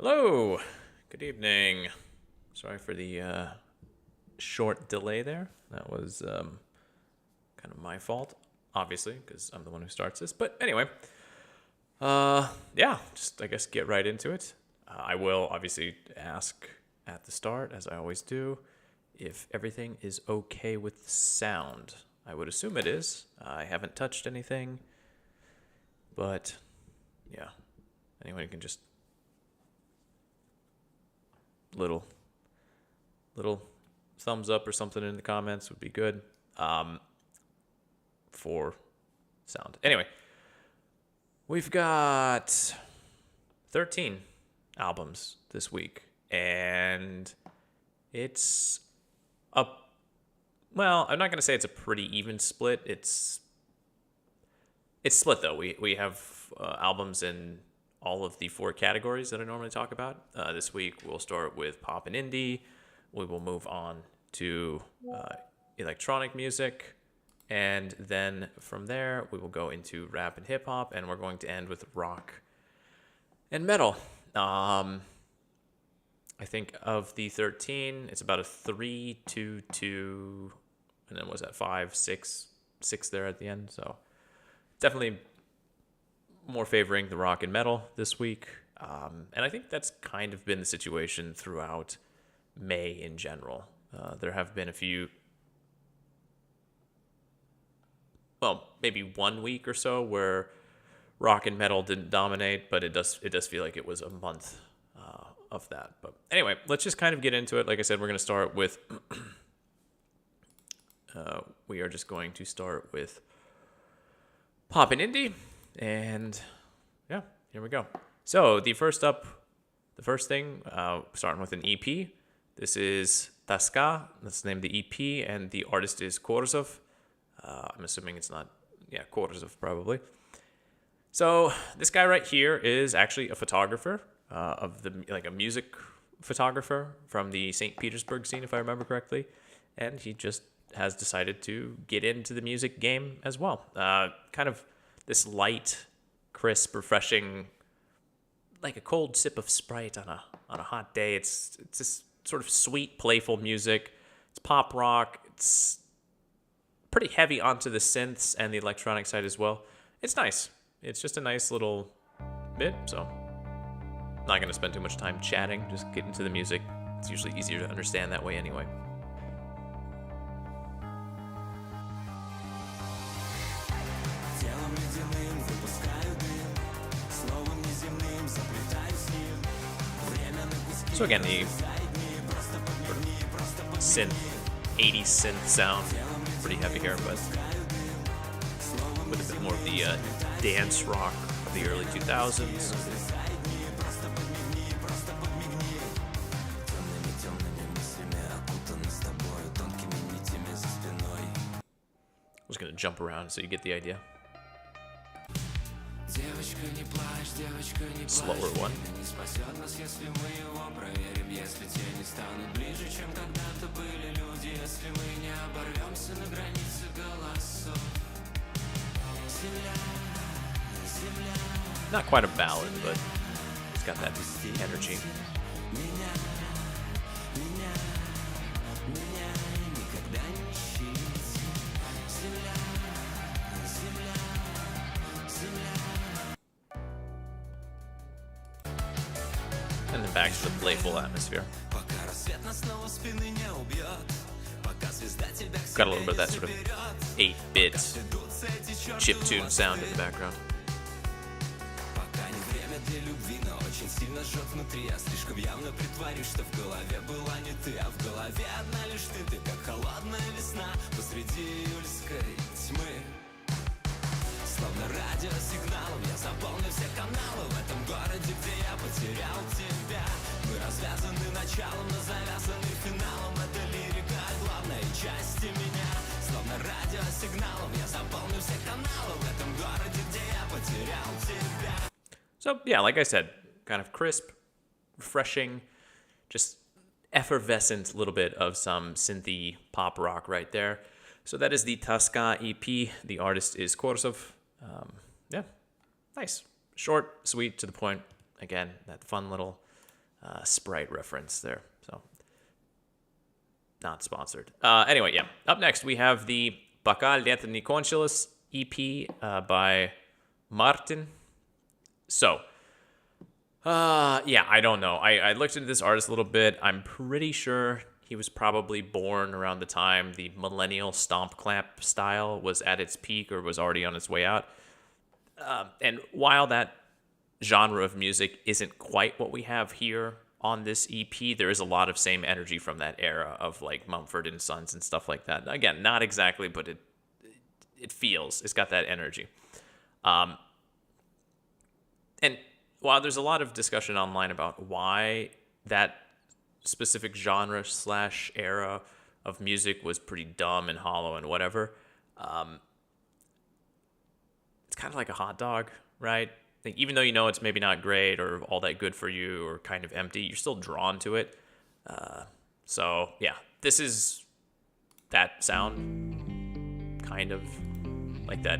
Hello, good evening. Sorry for the short delay there. That was kind of my fault, obviously, because I'm the one who starts this. But anyway, yeah, just I guess get right into it. I will obviously ask at the start, as I always do, if everything is okay with the sound. I would assume it is. I haven't touched anything, but yeah, anyone can just little thumbs up or something in the comments would be good for sound. Anyway, we've got 13 albums this week, and it's well, I'm not going to say it's a pretty even split. It's split, though. We have albums in all of the four categories that I normally talk about. This week, we'll start with pop and indie. We will move on to electronic music. And then from there, we will go into rap and hip hop. And we're going to end with rock and metal. I think of the 13, it's about a 3-2-2. And then was that 5-6 there at the end? So definitely more favoring the rock and metal this week. And I think that's kind of been the situation throughout May in general. There have been a few, well, maybe 1 week or so where rock and metal didn't dominate, but it does feel like it was a month of that. But anyway, let's just kind of get into it. Like I said, we're going to start with we are just going to start with pop and indie. And yeah, here we go. So the first thing, starting with an EP. This is Toska. That's the name of the EP, and the artist is KORZOV. I'm assuming it's not, KORZOV probably. So this guy right here is actually a photographer, a music photographer from the St. Petersburg scene, if I remember correctly, and he just has decided to get into the music game as well. Kind of this light, crisp, refreshing, like a cold sip of Sprite on a hot day. It's this sort of sweet, playful music. It's pop rock. It's pretty heavy onto the synths and the electronic side as well. It's nice. It's just a nice little bit. So I'm not going to spend too much time chatting. Just get into the music. It's usually easier to understand that way anyway. So again, the synth, 80s synth sound, pretty heavy here, but with a bit more of the dance rock of the early 2000s. I'm just going to jump around so you get the idea. Slower one. Not quite a ballad, but it's got that energy. And then back to the playful atmosphere. Got a little bit of that sort of 8-bit chiptune sound in the background. Словно радиосигналом я заполню все каналы в этом городе, где я потерял тебя. Мы развязаны началом, но завязаны финалом. Это лирика главной части меня. Словно радиосигналом я заполню все каналы в этом городе, где я потерял тебя. So yeah, like I said, kind of crisp, refreshing, just effervescent little bit of some synthy pop rock right there. So that is the Toska EP. The artist is KORZOV. Yeah, nice. Short, sweet, to the point. Again, that fun little Sprite reference there. So, not sponsored. Anyway, yeah. Up next, we have the Poka, Lето, Končilось EP by Martin. So, yeah, I don't know. I looked into this artist a little bit. I'm pretty sure he was probably born around the time the millennial stomp clap style was at its peak or was already on its way out. And while that genre of music isn't quite what we have here on this EP, there is a lot of same energy from that era of like Mumford and Sons and stuff like that. Again, not exactly, but it feels, it's got that energy. And while there's a lot of discussion online about why that specific genre / era of music was pretty dumb and hollow and whatever, it's kind of like a hot dog, right? Like, even though you know it's maybe not great or all that good for you or kind of empty, you're still drawn to it. So, yeah, this is that sound, kind of like that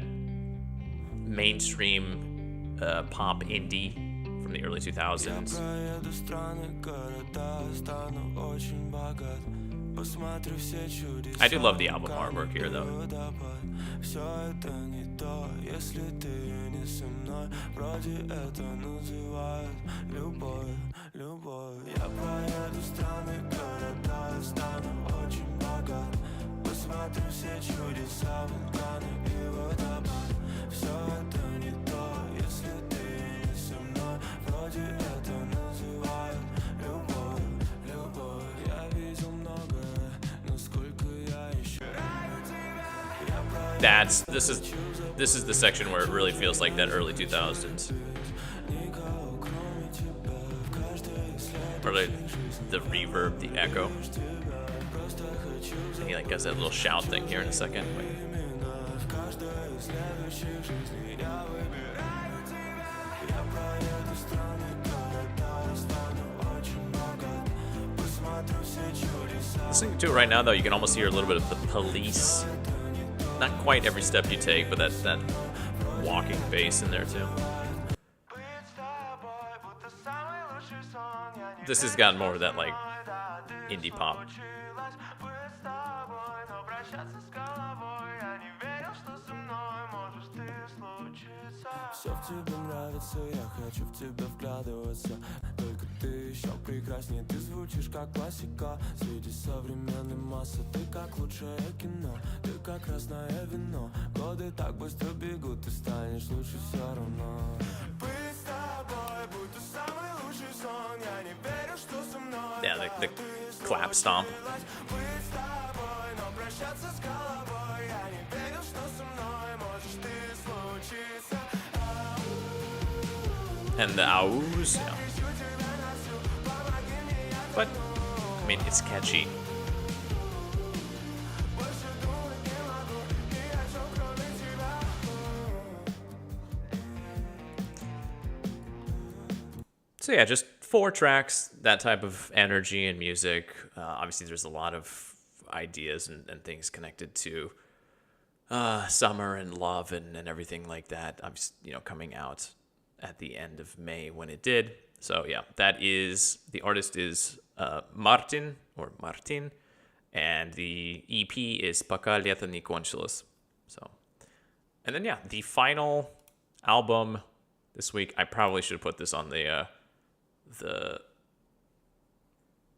mainstream pop indie from the early 2000s. I do love the album artwork here, though. This is the section where it really feels like that early 2000s. Or the reverb, the echo. And he like does that little shout thing here in a second. Wait. Listening to it right now, though, you can almost hear a little bit of the Police. Not quite every step you take, but that's that walking bass in there too. This has gotten more of that like indie pop. Все в тебе нравится, я хочу в тебя вкладываться. Только ты еще прекраснее, ты звучишь как классика. Среди современной массы ты как лучшее кино. Ты как красное вино. Годы так быстро бегут, ты станешь лучше все равно. Быть с тобой, будто самый лучший сон. Я не верю, что со мной. Yeah, the clap stomp. Быть с тобой, но прощаться с головой. Я не верю, что со мной можешь ты случиться. And the ows, yeah. But, I mean, it's catchy. So yeah, just 4 tracks, that type of energy and music. Obviously, there's a lot of ideas and things connected to summer and love and everything like that. I'm just, coming out at the end of May when it did. So yeah, that is, the artist is Martin, and the EP is Poka, Lето, Končilось. So, and then yeah, the final album this week, I probably should have put this on the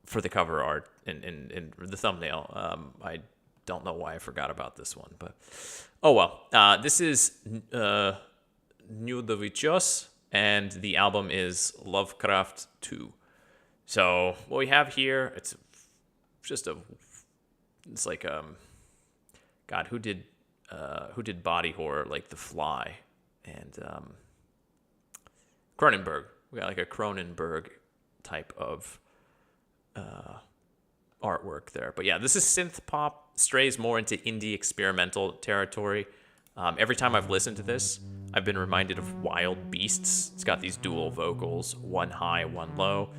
for the cover art in the thumbnail. I don't know why I forgot about this one, but oh well. This is Нюдовый Чёс, and the album is Lovecraft 2. So what we have here, it's like God, who did body horror like The Fly and Cronenberg. We got like a Cronenberg type of artwork there. But yeah, this is synth pop, strays more into indie experimental territory. Every time I've listened to this, I've been reminded of Wild Beasts. It's got these dual vocals, one high, one low.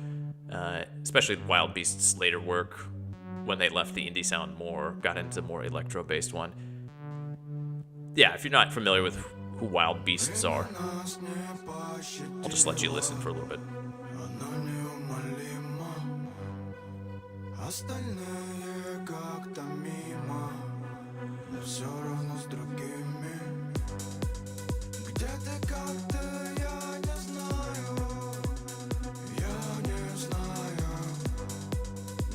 Especially Wild Beasts' later work, when they left the indie sound more, got into more electro-based one. Yeah, if you're not familiar with who Wild Beasts are, I'll just let you listen for a little bit. Остальные как-то мимо, но все равно с другими. Где ты, как ты, я не знаю,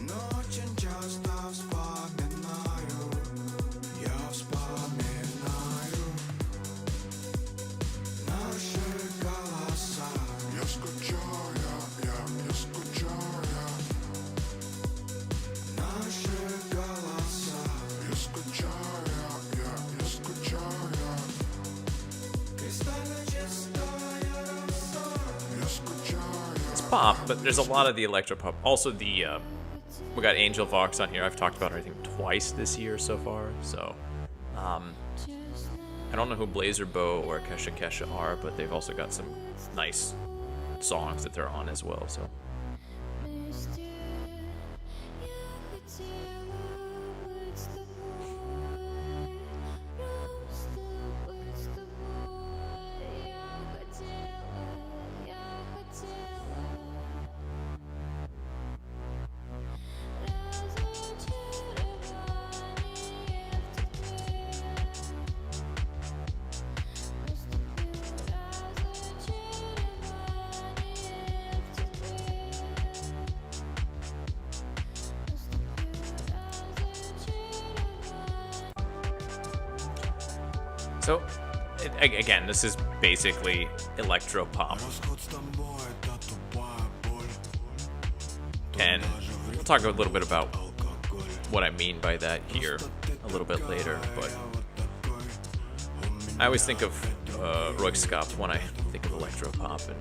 но очень часто вспоминаю, я вспоминаю наши голоса. Я скучаю, я скучаю. Наши голоса. Я скучаю, я скучаю. Кристально чистая роса. Я скучаю. It's pop, but there's a lot of the electro pop. Also, we got Angel Vox on here. I've talked about her, I think, twice this year so far. So, I don't know who Blazer Bow or Kesha Kesha are, but they've also got some nice songs that they're on as well. So. So, again, this is basically electro pop. And we'll talk a little bit about what I mean by that here a little bit later, but I always think of Scum when I think of electro pop. And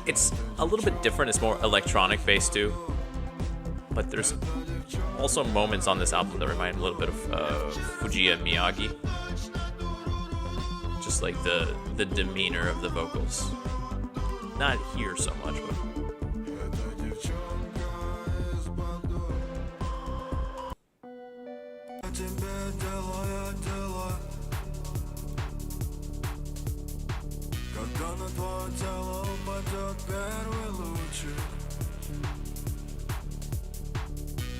it's a little bit different. It's more electronic based too, but there's also moments on this album that remind a little bit of Fujiya Miyagi, just like the demeanor of the vocals. Not here so much, but Когда на твое тело упадет первый лучик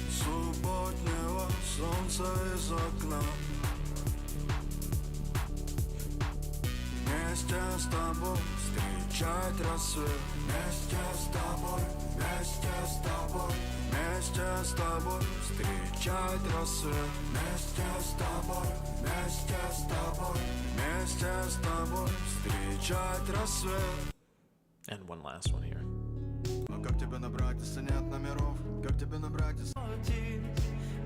субботнего солнца из окна. Вместе с тобой встречать рассвет. Вместе с тобой, вместе с тобой, вместе с тобой встречать рассвет. Вместе с тобой, вместе с тобой, вместе с тобой встречать рассвет. and one last one here. А как тебя набрать, если нет номеров? Как тебя набрать, если...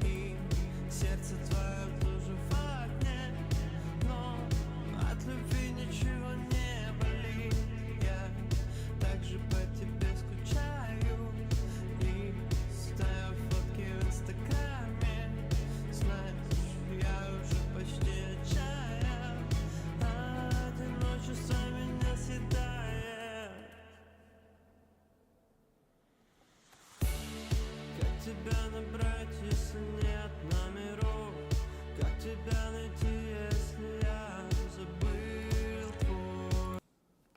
И сердце твое тоже в огне, но от любви ничего не болит. Я также по тебе скучаю и ставлю фотки в инстаграме. Знаешь, я уже почти отчаян, а одиночество меня съедает. Как тебя набрать, если нет номеров? Как тебя найти, если я забыл твой?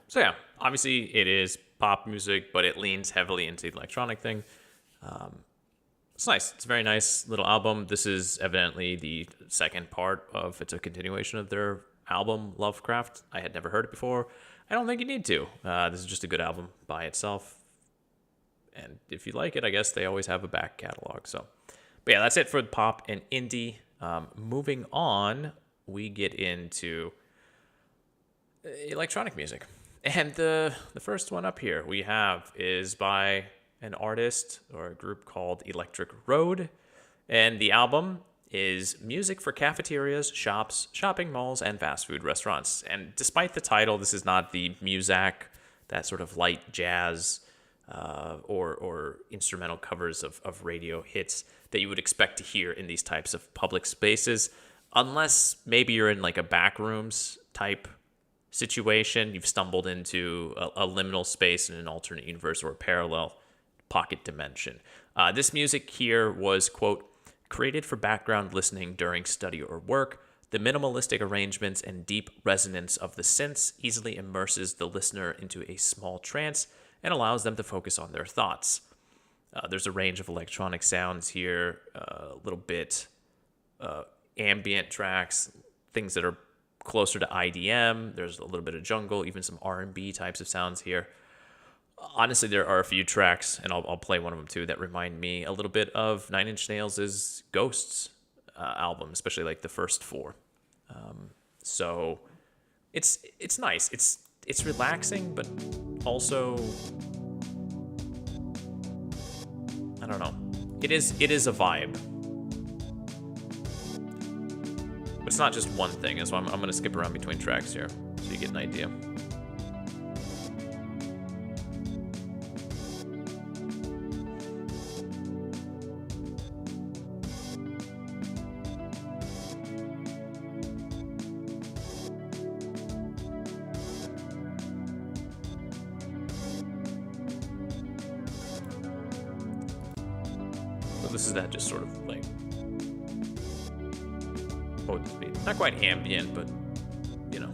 So yeah, obviously it is pop music, but it leans heavily into the electronic thing. It's nice. It's a very nice little album. This is evidently the second part of, it's a continuation of their album, Lovecraft. I had never heard it before. I don't think you need to. This is just a good album by itself. And if you like it, I guess they always have a back catalog. So, but yeah, that's it for pop and indie. Moving on, we get into electronic music. And the first one up here we have is by an artist or a group called Electric Road. And the album is music for cafeterias, shops, shopping malls, and fast food restaurants. And despite the title, this is not the muzak, that sort of light jazz or instrumental covers of radio hits that you would expect to hear in these types of public spaces, unless maybe you're in like a backrooms type situation. You've stumbled into a liminal space in an alternate universe or a parallel pocket dimension. This music here was, quote, Created for background listening during study or work, the minimalistic arrangements and deep resonance of the synths easily immerses the listener into a small trance and allows them to focus on their thoughts. There's a range of electronic sounds here, a little bit ambient tracks, things that are closer to IDM. There's a little bit of jungle, even some R&B types of sounds here. Honestly, there are a few tracks, and I'll play one of them too, that remind me a little bit of Nine Inch Nails' Ghosts album, especially like the first four. So it's nice. It's relaxing, but also, I don't know. It is a vibe. But it's not just one thing, and so I'm going to skip around between tracks here so you get an idea. So this is that just sort of like, what would this be? Not quite ambient, but you know.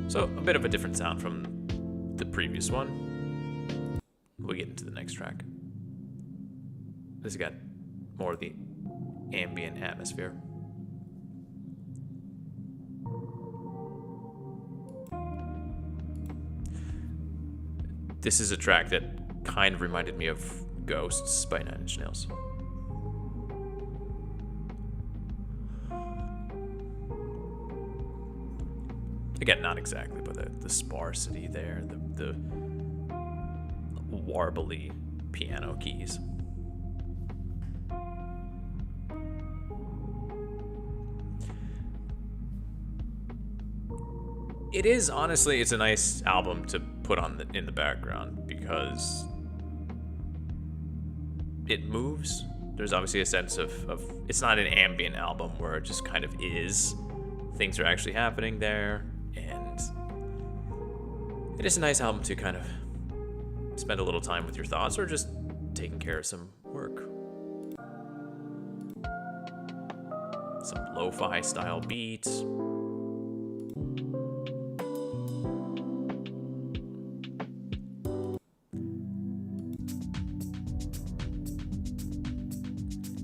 So a bit of a different sound from the previous one. We'll get into the next track. This has got more of the ambient atmosphere. This is a track that kind of reminded me of Ghosts by Nine Inch Nails. Again, not exactly, but the sparsity there, the warbly piano keys. It is, honestly, it's a nice album to put on in the background because it moves. There's obviously a sense of it's not an ambient album where it just kind of is. Things are actually happening there. And it is a nice album to kind of spend a little time with your thoughts or just taking care of some work. Some lo-fi style beats.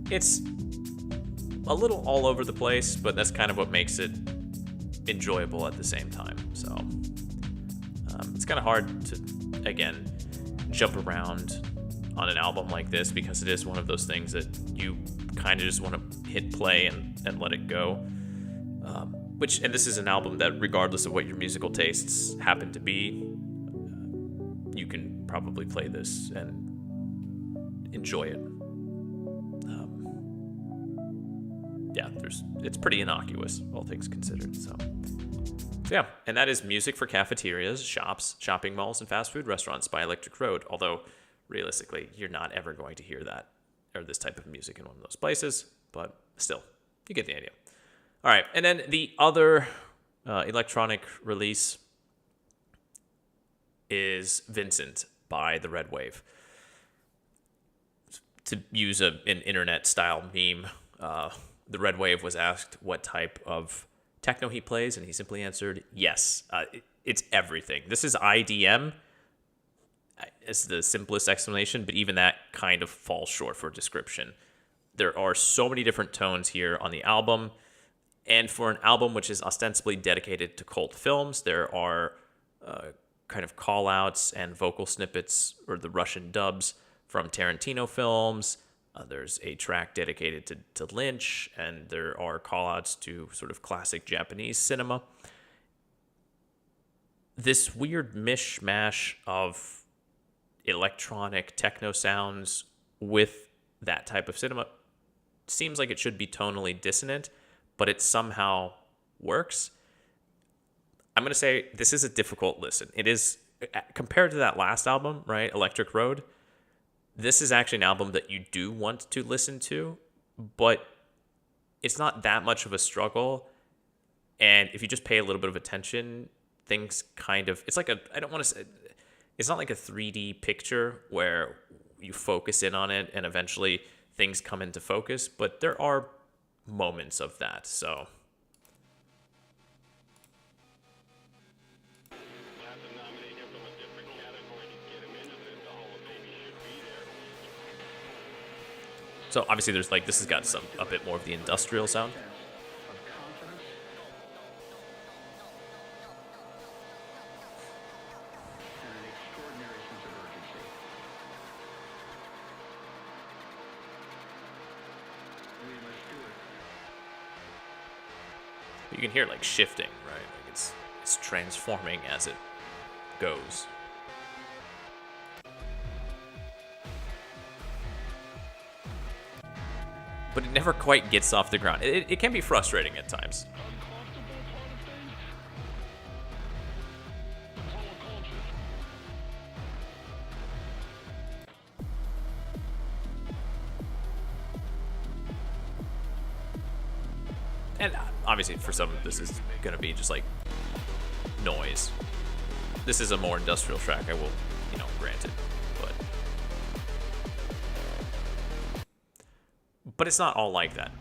It's a little all over the place, but that's kind of what makes it enjoyable at the same time. So it's kind of hard to, again, jump around on an album like this because it is one of those things that you kind of just want to hit play and let it go. And this is an album that, regardless of what your musical tastes happen to be, you can probably play this and enjoy it. It's pretty innocuous, all things considered. So yeah, and that is music for cafeterias, shops, shopping malls, and fast food restaurants by Electric Road. Although, realistically, you're not ever going to hear that or this type of music in one of those places. But still, you get the idea. All right, and then the other electronic release is Vincent by the Red Wave. To use an internet-style meme, the Red Wave was asked what type of techno he plays, and he simply answered, yes. It's everything. This is IDM. It's the simplest explanation, but even that kind of falls short for description. There are so many different tones here on the album, and for an album which is ostensibly dedicated to cult films, there are kind of call-outs and vocal snippets, or the Russian dubs, from Tarantino films. There's a track dedicated to Lynch, and there are call-outs to sort of classic Japanese cinema. This weird mishmash of electronic techno sounds with that type of cinema seems like it should be tonally dissonant, but it somehow works. I'm going to say this is a difficult listen. It is, compared to that last album, right, Electric Road, this is actually an album that you do want to listen to, but it's not that much of a struggle. And if you just pay a little bit of attention, things kind of, it's like a, I don't want to say, it's not like a 3D picture where you focus in on it and eventually things come into focus, but there are moments of that. So obviously there's like, this has got a bit more of the industrial sound. You can hear like shifting, right? Like it's transforming as it goes. But it never quite gets off the ground. It can be frustrating at times. And obviously for some, this is going to be just like noise. This is a more industrial track, I will, grant it. But it's not all like that.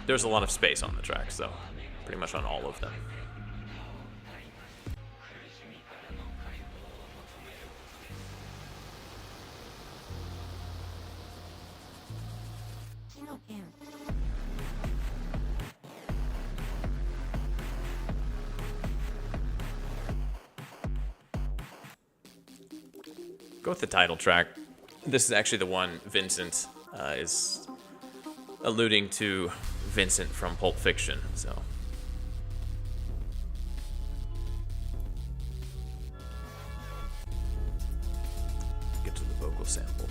There's a lot of space on the tracks, though. Pretty much on all of them. Go with the title track. This is actually the one Vincent is alluding to Vincent from Pulp Fiction, so. Get to the vocal sample.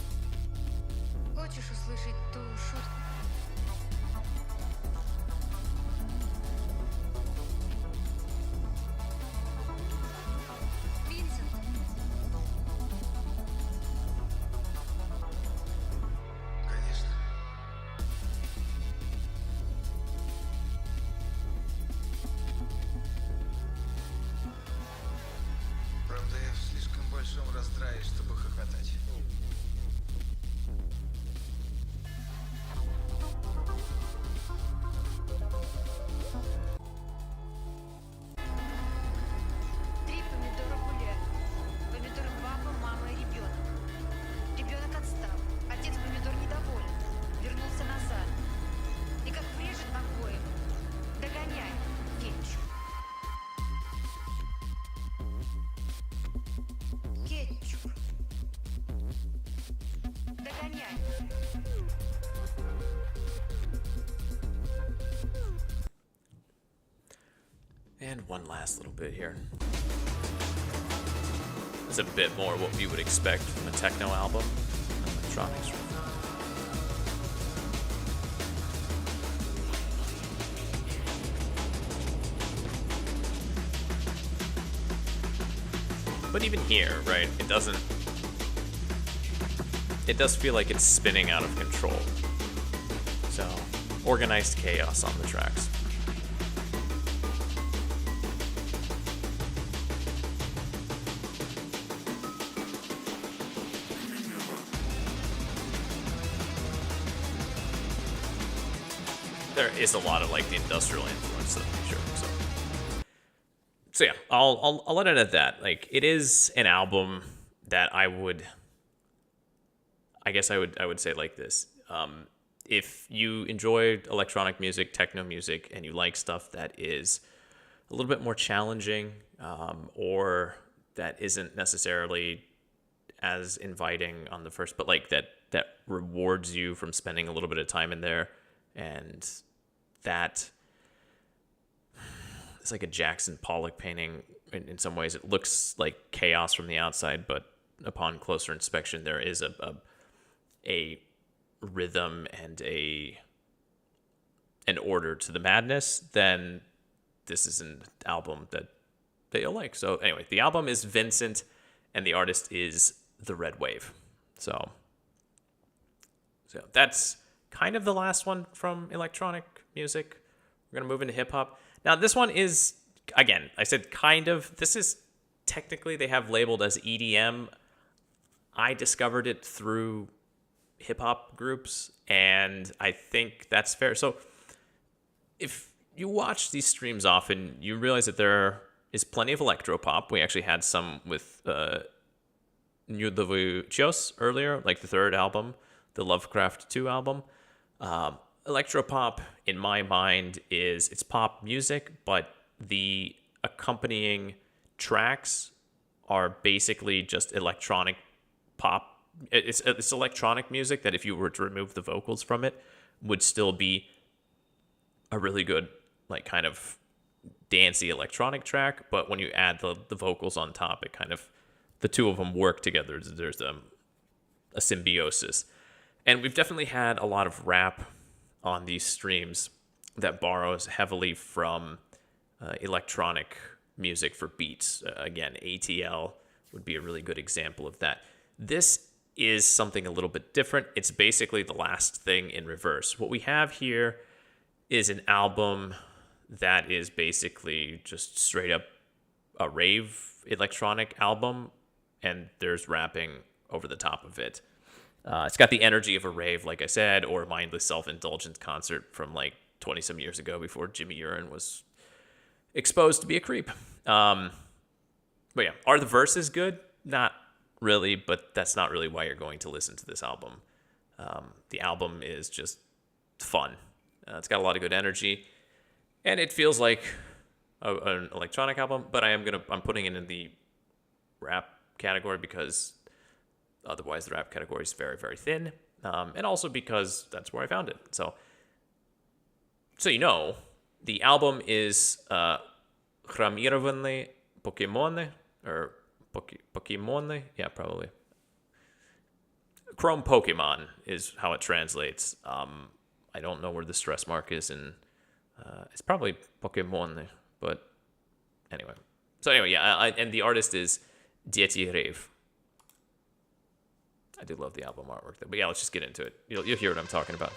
Хочешь услышать ту шутку? Винсент. Конечно. Правда, я в слишком большом раздрае, чтобы хохотать. Три помидора гуляют. Помидор папа, мама и ребенок. Ребенок отстал. Отец помидор недоволен. Вернулся назад. И как врежет обоим. Догоняй, кетчуп. Кетчуп. Догоняй. And one last little bit here. It's a bit more what we would expect from a techno album. Electronics. But even here, right, it does feel like it's spinning out of control. So, organized chaos on the tracks. There is a lot of like the industrial influence, I'm sure. So yeah, I'll let it at that. Like, it is an album that I would say like this. If you enjoy electronic music, techno music, and you like stuff that is a little bit more challenging, or that isn't necessarily as inviting on the first, but like that rewards you from spending a little bit of time in there, and that it's like a Jackson Pollock painting in some ways it looks like chaos from the outside, but upon closer inspection, there is a rhythm and an order to the madness, then this is an album that you'll like. So anyway, the album is Vincent, and the artist is The Red Wave. So that's kind of the last one from electronic music. We're going to move into hip-hop. Now, this one is, again, I said kind of. This is technically, they have labeled as EDM. I discovered it through hip-hop groups, and I think that's fair. So if you watch these streams often, you realize that there is plenty of electropop. We actually had some with Nюдовый Чёс earlier, like the third album, the Lovecraft 2 album. Electropop, in my mind, it's pop music, but the accompanying tracks are basically just electronic pop. It's electronic music that if you were to remove the vocals from it, would still be a really good, like, kind of dancey electronic track. But when you add the vocals on top, it kind of, the two of them work together. There's a symbiosis. And we've definitely had a lot of rap on these streams that borrows heavily from electronic music for beats. Again, ATL would be a really good example of that. This is something a little bit different. It's basically the last thing in reverse. What we have here is an album that is basically just straight up a rave electronic album, and there's rapping over the top of it. It's got the energy of a rave, like I said, or a mindless self-indulgent concert from like 20-some years ago before Jimmy Urine was exposed to be a creep. But yeah, are the verses good? Not really, but that's not really why you're going to listen to this album. The album is just fun. It's got a lot of good energy, and it feels like an electronic album, but I'm putting it in the rap category because otherwise the rap category is very, very thin, and also because that's where I found it. So you know, the album is Хромированные Покемоны, or Pokemon, yeah, probably. Chrome Pokemon is how it translates. I don't know where the stress mark is, and it's probably Pokemon, but anyway. So anyway, yeah, and the artist is ДЕТИ Rave. I do love the album artwork, though. But yeah, let's just get into it. You'll hear what I'm talking about.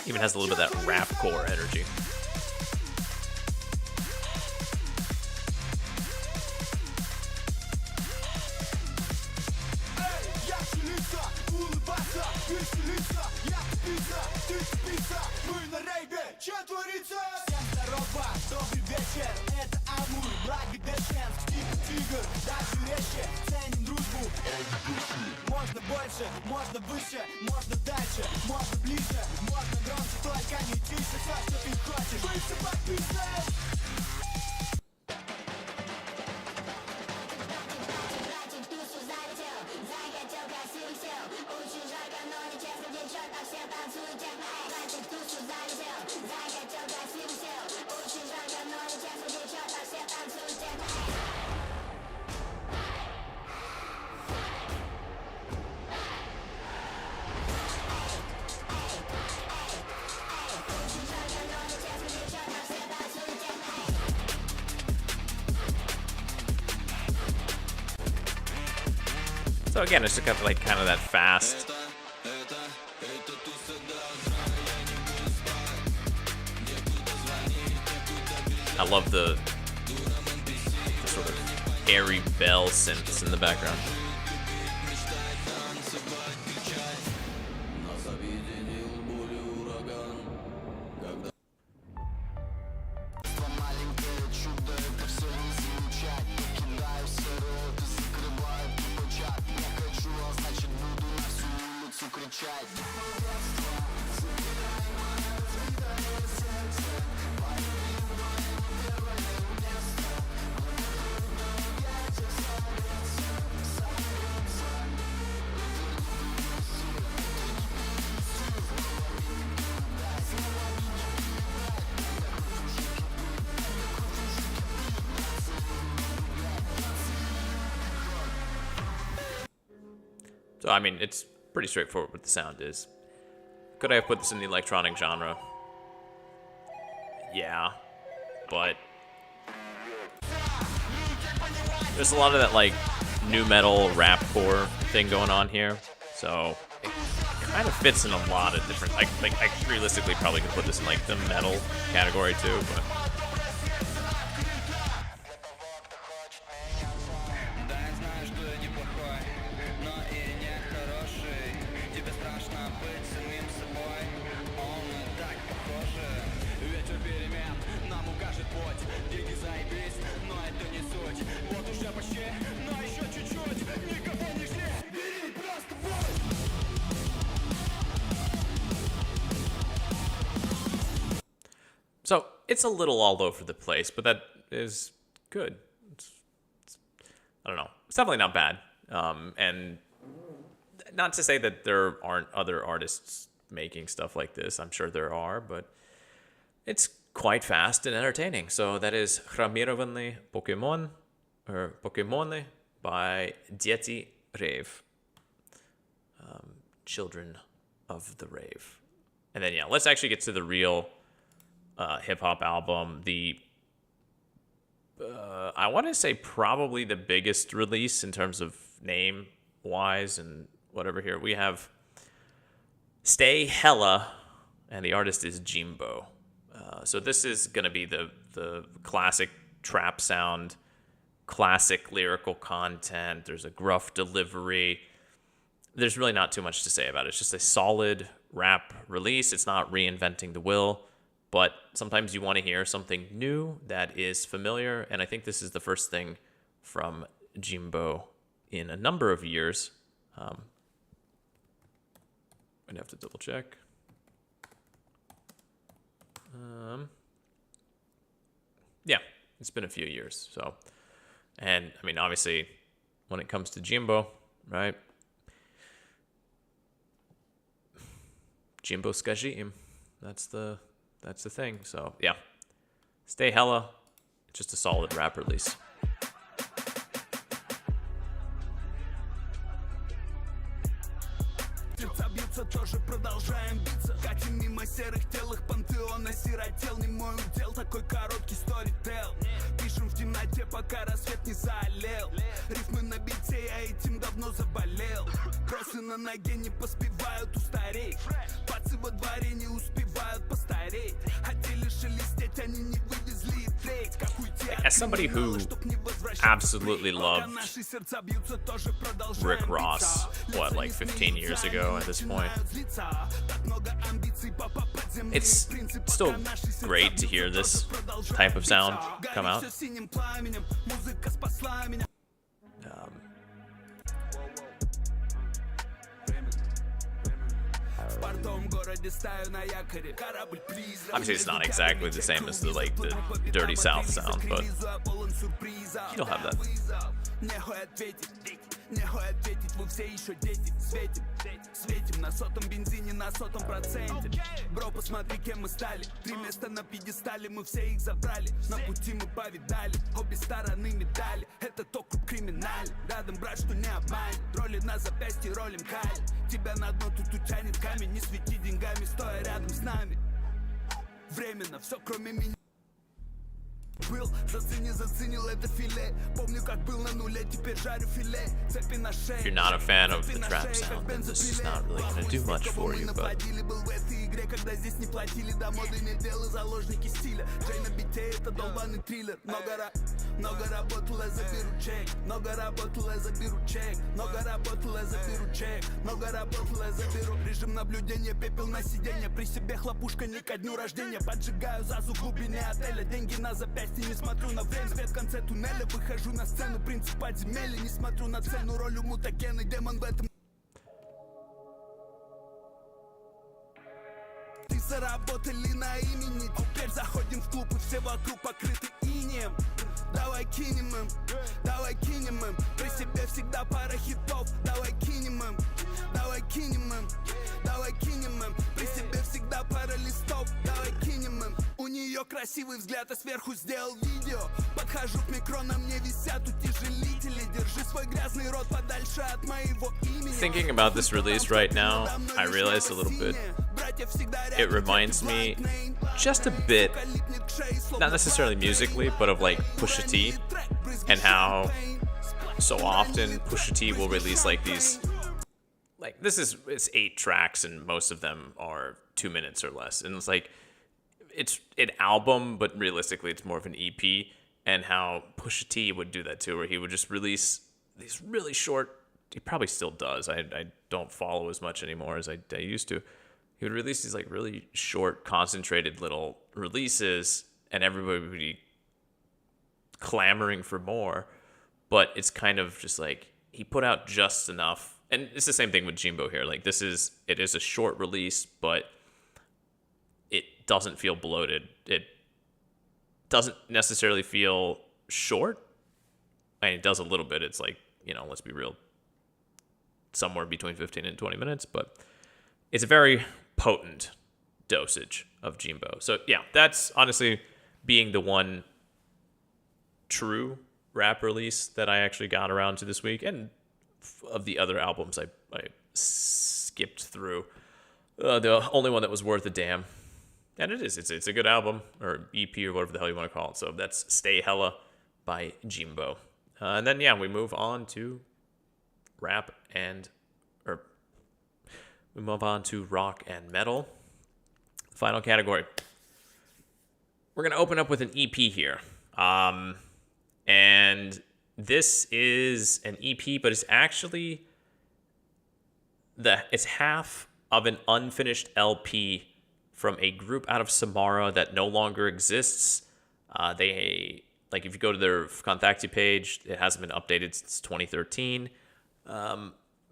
Even has a little bit of that rapcore energy. Мы на рейве, что творится? Всем здорово, добрый вечер, это Амур, Благодещенск, Тигр, даже резче, ценим дружбу. Можно больше, можно выше, можно дальше, можно ближе, можно громче, только не тише, все, что ты хочешь. Выше подписывай. So again, it's just got like kind of that fast. I love the sort of airy bell synths in the background. So, I mean, it's pretty straightforward what the sound is. Could I have put this in the electronic genre? Yeah, but there's a lot of that, like, nu metal rapcore thing going on here. So, it kind of fits in a lot of different... I realistically probably could put this in, like, the metal category, too, but... So, it's a little all over the place, but that is good. I don't know. It's definitely not bad. And not to say that there aren't other artists making stuff like this. I'm sure there are, but it's quite fast and entertaining. So that is Хромированные Pokemon, or Pokemony by ДЕТИ Rave. Children of the Rave. And then, yeah, let's actually get to the real... hip-hop album. The I want to say probably the biggest release in terms of name wise and whatever. Here we have Stay Hella, and the artist is Jeembo. So this is gonna be the classic trap sound, classic lyrical content. There's a gruff delivery. There's really not too much to say about it. It's just a solid rap release. It's not reinventing the wheel. But sometimes you want to hear something new that is familiar, and I think this is the first thing from Jeembo in a number of years. I'd have to double check. Yeah, it's been a few years. So, and I mean, obviously, when it comes to Jeembo, right? Jeembo Skajim. That's the thing. So, yeah. Stay Hella. Just a solid rap release. Тоже продолжаем биться. Катим мимо серых телых пантеона сиротел. Не мой удел, такой короткий сторител. Пишем в темноте, пока рассвет не залил. Рифмы на бите, я этим давно заболел. Кроссы на ноге не поспевают устареть. Пацы во дворе не успевают постареть. Хотели шелестеть, они не вывезли трек. Как уйти от... As somebody who absolutely loved Rick Ross, what, like 15 years ago at this point, it's still great to hear this type of sound come out. Obviously, it's not exactly the same as the Dirty South sound, but you don't have that. Нехуй ответить, вы все еще дети. Светим на сотом бензине, на сотом проценте. Бро, посмотри, кем мы стали. 3 места на пьедестале, мы все их забрали. На пути мы повидали, обе стороны медали. Это ток криминальный. Рядом, брат, что не обманет. Роли на запястье, ролим каль. Тебя на дно тут утянет камень. Не свети деньгами, стоя рядом с нами. Временно, все кроме меня. Был, заценил это филе. Помню, как был на нуле, теперь жарю филе. Цепи на шее. If you're not a fan of the trap sound, then this is not really going to do much for you, but... Был в этой игре, когда здесь не платили до моды, не делы, заложники стиля. Джей на бите, это долбаный триллер. Много работал, я заберу чек. Много работал, я заберу чек. Много работал, я заберу чек. Много работал, я заберу. Режим наблюдения, пепел на сиденье. При себе хлопушка не ко дню рождения. Поджигаю зазу в глубине отеля. Деньги на запястье. Не смотрю на время, свет в конце туннеля. Выхожу на сцену, принцип подземелья. Не смотрю на цену, роль у мутагена. Демон в этом. Ты заработали на имени. Теперь заходим в клуб и все вокруг покрыты инеем. Давай кинем им, давай кинем им. При себе всегда пара хитов. Давай кинем им, давай кинем им. Давай кинем им. При себе всегда пара листов. Давай кинем им. У нее красивый взгляд, а сверху сделал видео. Подхожу к микро, на мне висят утяжелители. Держи свой грязный рот подальше от моего имени. Thinking about this release right now, I realized a little bit. It reminds me just a bit, not necessarily musically, but of like Pusha T, and how so often Pusha T will release like these, like it's 8 tracks and most of them are 2 minutes or less, and it's like it's an album, but realistically it's more of an EP, and how Pusha T would do that too, where he would just release these really short. He probably still does. I don't follow as much anymore as I used to. He would release these like really short, concentrated little releases, and everybody would be clamoring for more. But it's kind of just like he put out just enough, and it's the same thing with Jeembo here. Like it is a short release, but it doesn't feel bloated. It doesn't necessarily feel short. I mean, it does a little bit. It's like, let's be real, somewhere between 15 and 20 minutes, but it's a very potent dosage of Jeembo. So yeah, that's honestly being the one true rap release that I actually got around to this week, and of the other albums I skipped through, the only one that was worth a damn, and it's a good album, or EP, or whatever the hell you want to call it. So that's Stay Hella by Jeembo. And then we move on to rock and metal. Final category. We're going to open up with an EP here. And this is an EP, but it's actually it's half of an unfinished LP from a group out of Samara that no longer exists. If you go to their Contacti page, it hasn't been updated since 2013.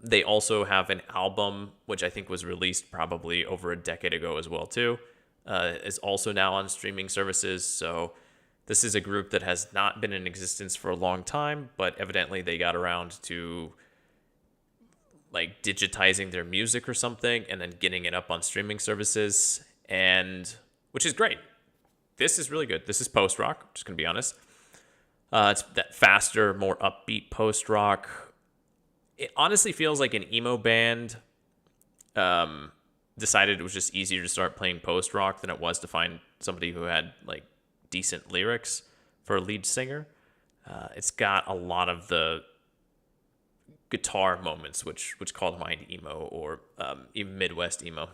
They also have an album, which I think was released probably over a decade ago as well, too. Is also now on streaming services. So this is a group that has not been in existence for a long time, but evidently they got around to like digitizing their music or something and then getting it up on streaming services, and which is great. This is really good. This is post-rock, just going to be honest. It's that faster, more upbeat post-rock. It honestly feels like an emo band decided it was just easier to start playing post-rock than it was to find somebody who had like decent lyrics for a lead singer. It's got a lot of the guitar moments which call to mind emo, or even Midwest emo.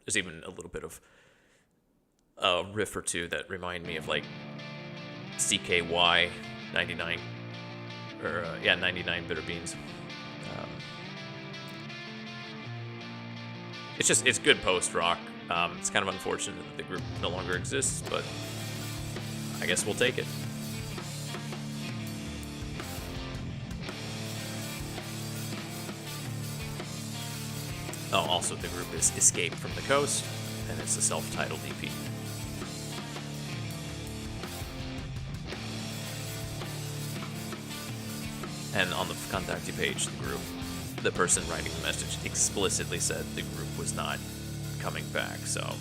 There's even a little bit of a riff or two that remind me of like CKY 99 or 99 Bitter Beans. It's good post rock. It's kind of unfortunate that the group no longer exists, but I guess we'll take it. Oh, also the group is Escape from the Coast, and it's a self-titled EP. And on the Contacti page, the person writing the message explicitly said the group was not coming back, so...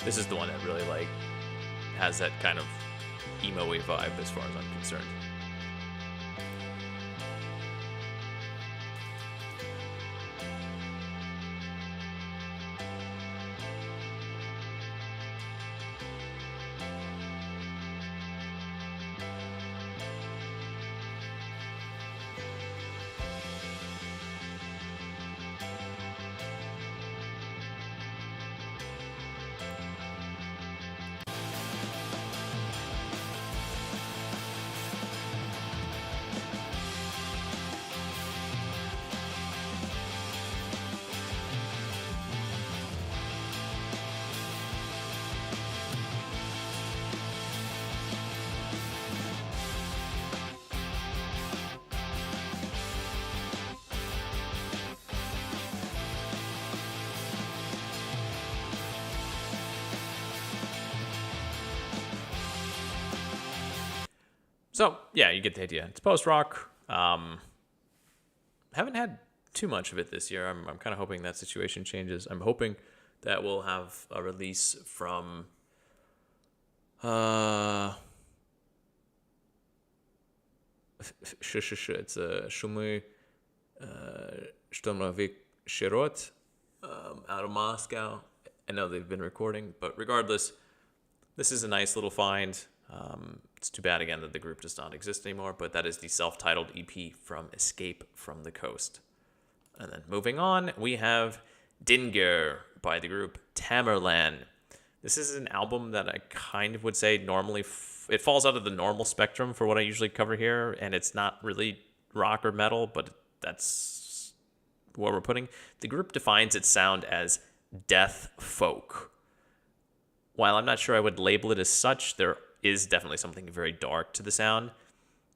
This is the one that really like has that kind of emo-y vibe as far as I'm concerned. So yeah, you get the idea. It's post rock. Haven't had too much of it this year. I'm kind of hoping that situation changes. I'm hoping that we'll have a release from it's a Shumy Shtomnovik Shirot out of Moscow. I know they've been recording, but regardless, this is a nice little find. It's too bad again that the group does not exist anymore, but that is the self-titled EP from Escape from the Coast. And then moving on, we have Dinger by the group Tamerlan. This is an album that I kind of would say normally it falls out of the normal spectrum for what I usually cover here, and it's not really rock or metal, but that's what we're putting. The group defines its sound as death folk. While I'm not sure I would label it as such, there is definitely something very dark to the sound,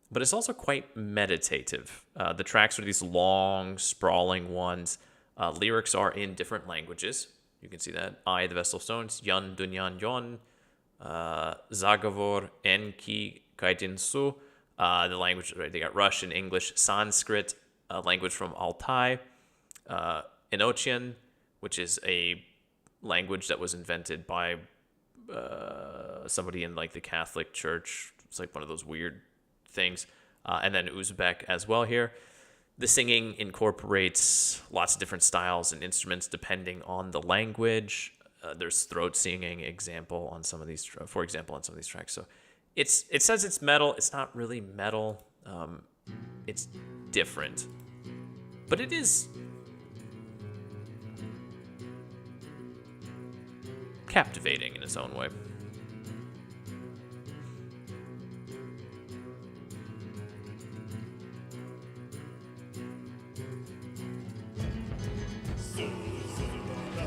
but it's also quite meditative. The tracks are these long, sprawling ones. Lyrics are in different languages. You can see that. I, the Vessel of Stones, Yan, Dunyan, Yon, Zagovor, Enki, Kaitinsu. The language, right? They got Russian, English, Sanskrit, language from Altai, Enochian, which is a language that was invented by somebody in like the Catholic Church. It's like one of those weird things. And then Uzbek as well here. The singing incorporates lots of different styles and instruments depending on the language. There's throat singing example on some of these, for example, on some of these tracks. So it says it's metal. It's not really metal. It's different, but it is captivating in its own way.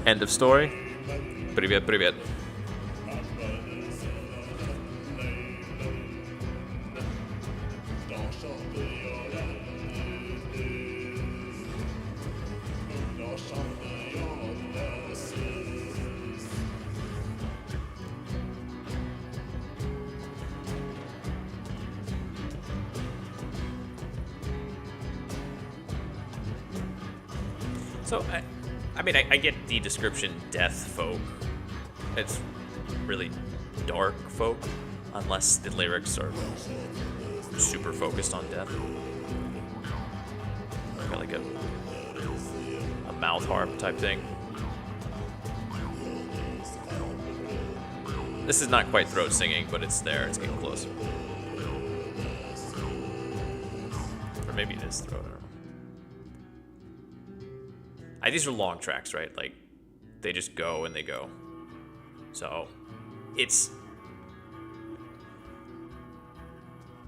End of story. Привет, привет. So, I mean, I get the description death folk. It's really dark folk, unless the lyrics are super focused on death. Like a mouth harp type thing. This is not quite throat singing, but it's there. It's getting close. Or maybe it is throat. I don't know. These are long tracks, right? Like, they just go and they go. So, it's...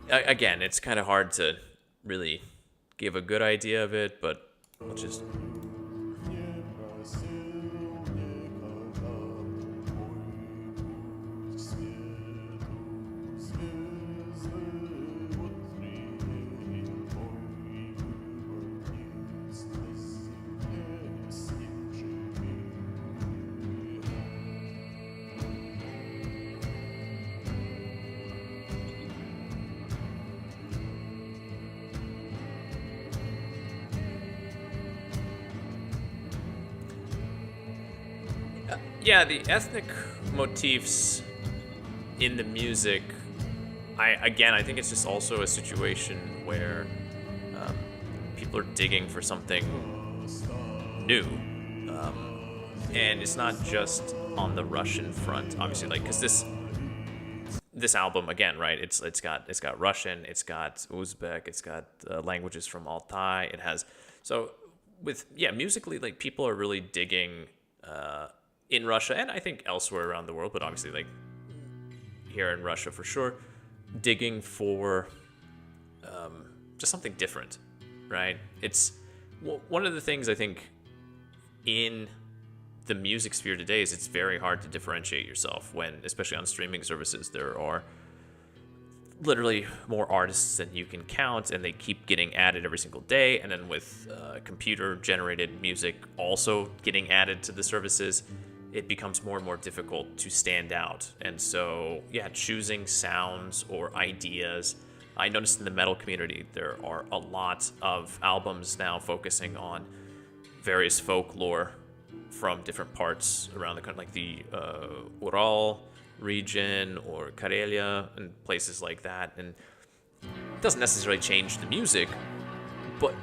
Again, it's kind of hard to really give a good idea of it, but we'll just... Yeah, the ethnic motifs in the music, I think it's just also a situation where people are digging for something new. And it's not just on the Russian front, obviously, like, because this album, again, right, it's got Russian, it's got Uzbek, it's got languages from Altai, it has, so musically, like, people are really digging in Russia, and I think elsewhere around the world, but obviously, like, here in Russia for sure, digging for just something different, right? It's one of the things I think in the music sphere today is it's very hard to differentiate yourself when, especially on streaming services, there are literally more artists than you can count, and they keep getting added every single day. And then with computer-generated music also getting added to the services, it becomes more and more difficult to stand out. And so, yeah, choosing sounds or ideas I noticed in the metal community there are a lot of albums now focusing on various folklore from different parts around the country, like the Ural region or Karelia and places like that. And it doesn't necessarily change the music, but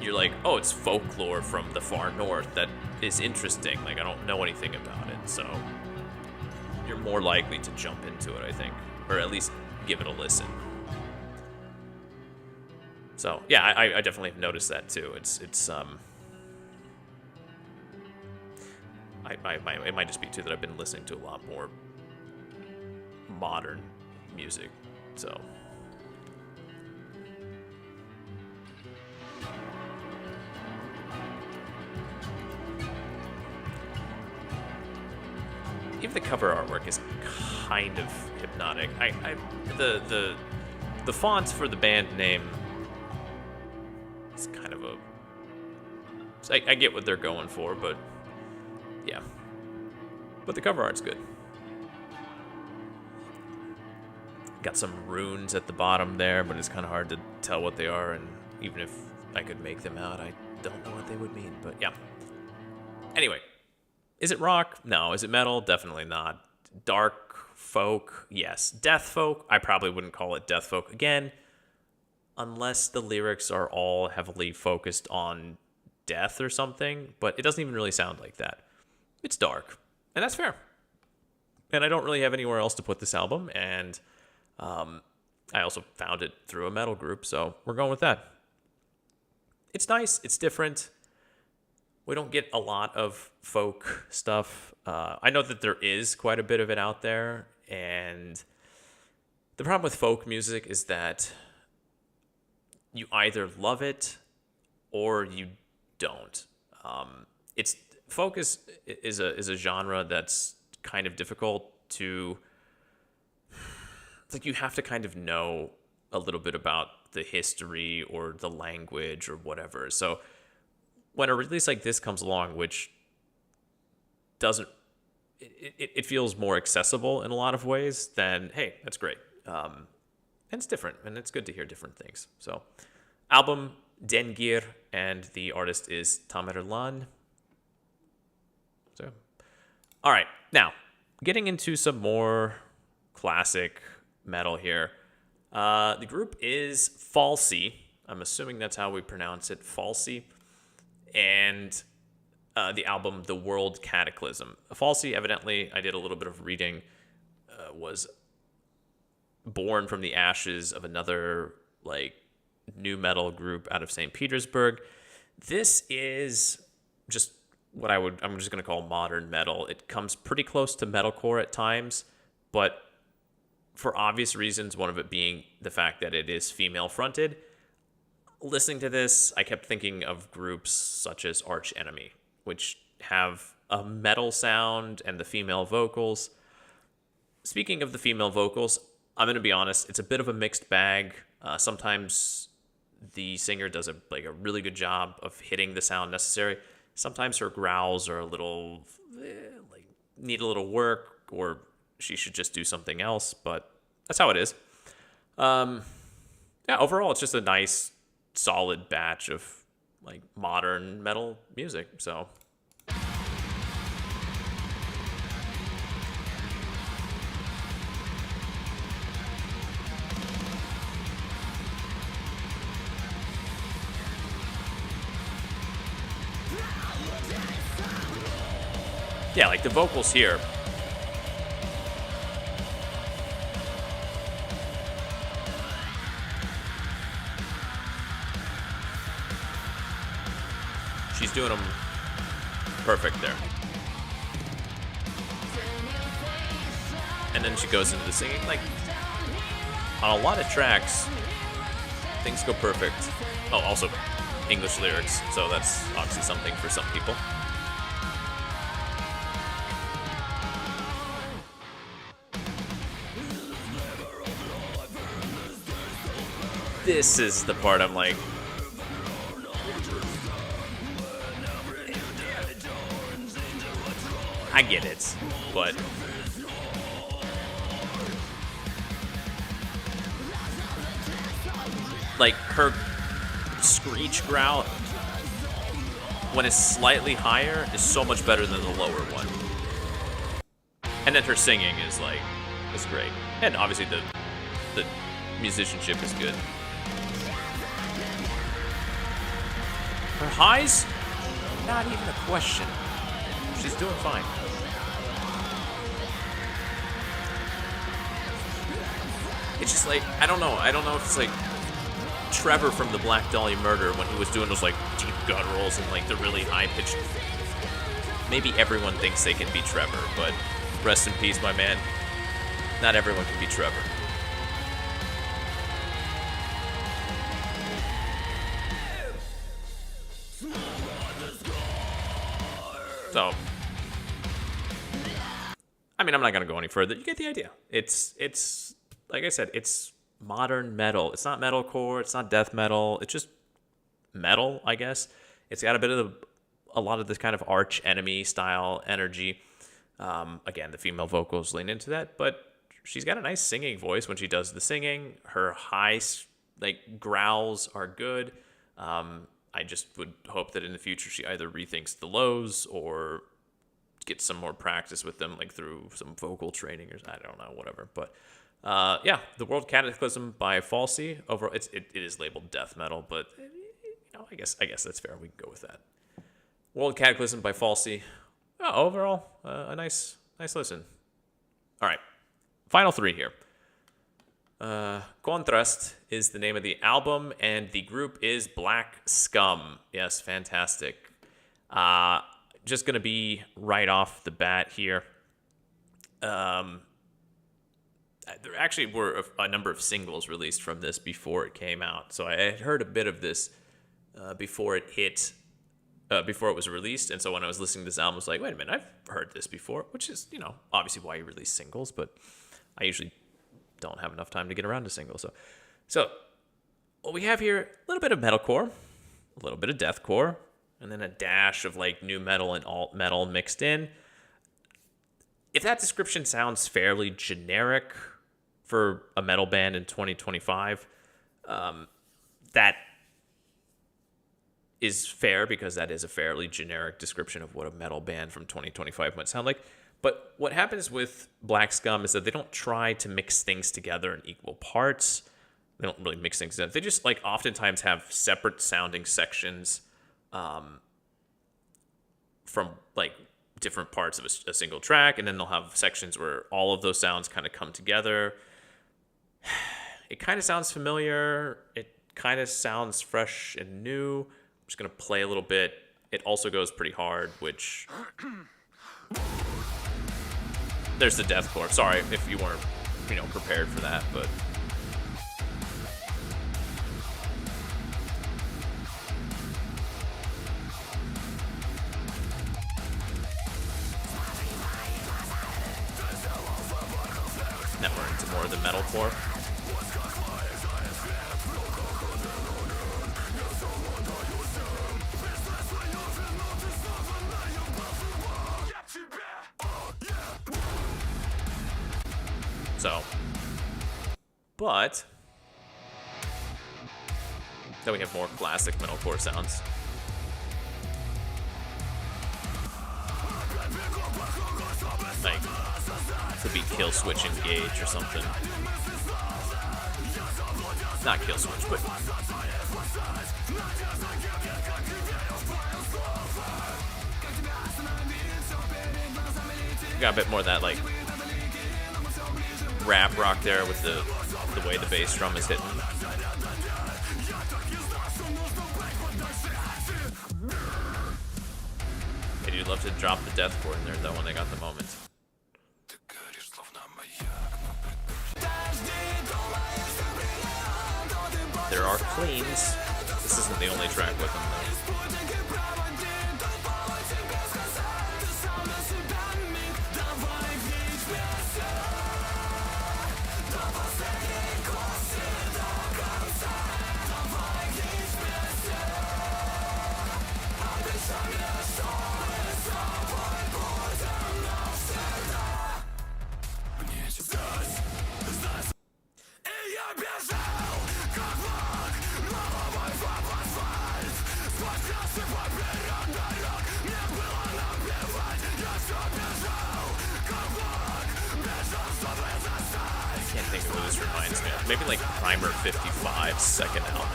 you're like, oh, it's folklore from the far north that is interesting. Like, I don't know anything about it, so you're more likely to jump into it, I think, or at least give it a listen. So yeah, I definitely have noticed that too. It might just be too that I've been listening to a lot more modern music, so. Even the cover artwork is kind of hypnotic. The font for the band name is kind of a. I get what they're going for, but yeah. But the cover art's good. Got some runes at the bottom there, but it's kind of hard to tell what they are, and even if I could make them out, I don't know what they would mean. But yeah. Anyway. Is it rock? No. Is it metal? Definitely not. Dark folk? Yes. Death folk? I probably wouldn't call it death folk. Again, unless the lyrics are all heavily focused on death or something, but it doesn't even really sound like that. It's dark, and that's fair. And I don't really have anywhere else to put this album, and I also found it through a metal group, so we're going with that. It's nice. It's different. We don't get a lot of folk stuff. I know that there is quite a bit of it out there, and the problem with folk music is that you either love it or you don't. Folk is a genre that's kind of difficult to. It's like you have to kind of know a little bit about the history or the language or whatever. So when a release like this comes along, which doesn't, it feels more accessible in a lot of ways, then hey, that's great. And it's different, and it's good to hear different things. So, album Dengir, and the artist is Tamerlan. So, all right, now getting into some more classic metal here. The group is Falsi. I'm assuming that's how we pronounce it, Falsi. And the album The World Cataclysm. Falsi, evidently, I did a little bit of reading, was born from the ashes of another like new metal group out of St. Petersburg. This is just what I'm just going to call modern metal. It comes pretty close to metalcore at times, but for obvious reasons, one of it being the fact that it is female fronted. Listening to this, I kept thinking of groups such as Arch Enemy, which have a metal sound and the female vocals. Speaking of the female vocals, I'm going to be honest, it's a bit of a mixed bag. Sometimes the singer does a really good job of hitting the sound necessary. Sometimes her growls are a little, need a little work, or she should just do something else, but that's how it is. Overall, it's just a nice, solid batch of like modern metal music. So yeah, like the vocals here. She's doing them perfect there. And then she goes into the singing. Like, on a lot of tracks, things go perfect. Oh, also English lyrics, so that's obviously something for some people. This is the part I'm like, I get it, but like her screech growl when it's slightly higher is so much better than the lower one. And then her singing is great. And obviously the musicianship is good. Her highs, not even a question. She's doing fine. It's just like, I don't know if it's like Trevor from the Black Dahlia Murder when he was doing those like deep gutturals and like the really high pitched. Maybe everyone thinks they can be Trevor, but rest in peace, my man. Not everyone can be Trevor. So, I mean, I'm not gonna go any further. You get the idea. It's like I said, it's modern metal. It's not metalcore. It's not death metal. It's just metal, I guess. It's got a lot of this kind of arch enemy style energy. Again, the female vocals lean into that, but she's got a nice singing voice when she does the singing. Her high like growls are good. I just would hope that in the future she either rethinks the lows or gets some more practice with them, like through some vocal training or I don't know, whatever. But yeah, The World Cataclysm by Falsey. Overall, it is labeled death metal, but I guess that's fair. We can go with that. World Cataclysm by Falsey. Overall, a nice listen. All right, final three here. Contrast is the name of the album, and the group is Black Scum. Yes, fantastic. Just gonna be right off the bat here. There actually were a number of singles released from this before it came out, so I had heard a bit of this before it hit. Before it was released, and so when I was listening to this album, I was like, wait a minute, I've heard this before, which is, obviously why you release singles, but I usually don't have enough time to get around to singles. So what we have here, a little bit of metalcore, a little bit of deathcore, and then a dash of like new metal and alt metal mixed in. If that description sounds fairly generic for a metal band in 2025, that is fair because that is a fairly generic description of what a metal band from 2025 might sound like. But what happens with Black Scum is that they don't try to mix things together in equal parts. They don't really mix things together. They just like oftentimes have separate sounding sections from like different parts of a single track, and then they'll have sections where all of those sounds kind of come together. It kind of sounds familiar. It kind of sounds fresh and new. I'm just going to play a little bit. It also goes pretty hard, which... There's the deathcore. Sorry if you weren't, prepared for that, but... Now we're into more of the metalcore. So, but then we have more classic metalcore sounds. Like, could be Kill Switch Engage or something. Not Kill Switch, but got a bit more of that, like, rap rock there with the way the bass drum is hitting. They do love to drop the deathcore in there though when they got the moment. There are cleans. This isn't the only track with them though. maybe like Primer 55, second album.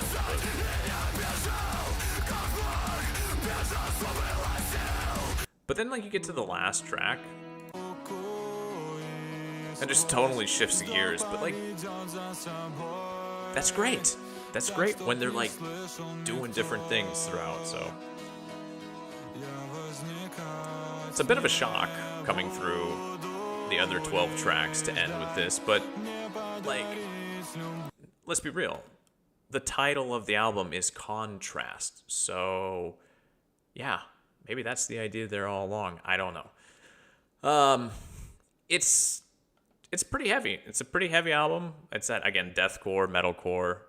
But then like you get to the last track, and just totally shifts gears. But like, that's great. That's great when they're like doing different things throughout. So it's a bit of a shock coming through the other 12 tracks to end with this, but like, let's be real. The title of the album is Contrast. So yeah, maybe that's the idea there all along. I don't know. It's pretty heavy. It's a pretty heavy album. It's that, again, deathcore, metalcore,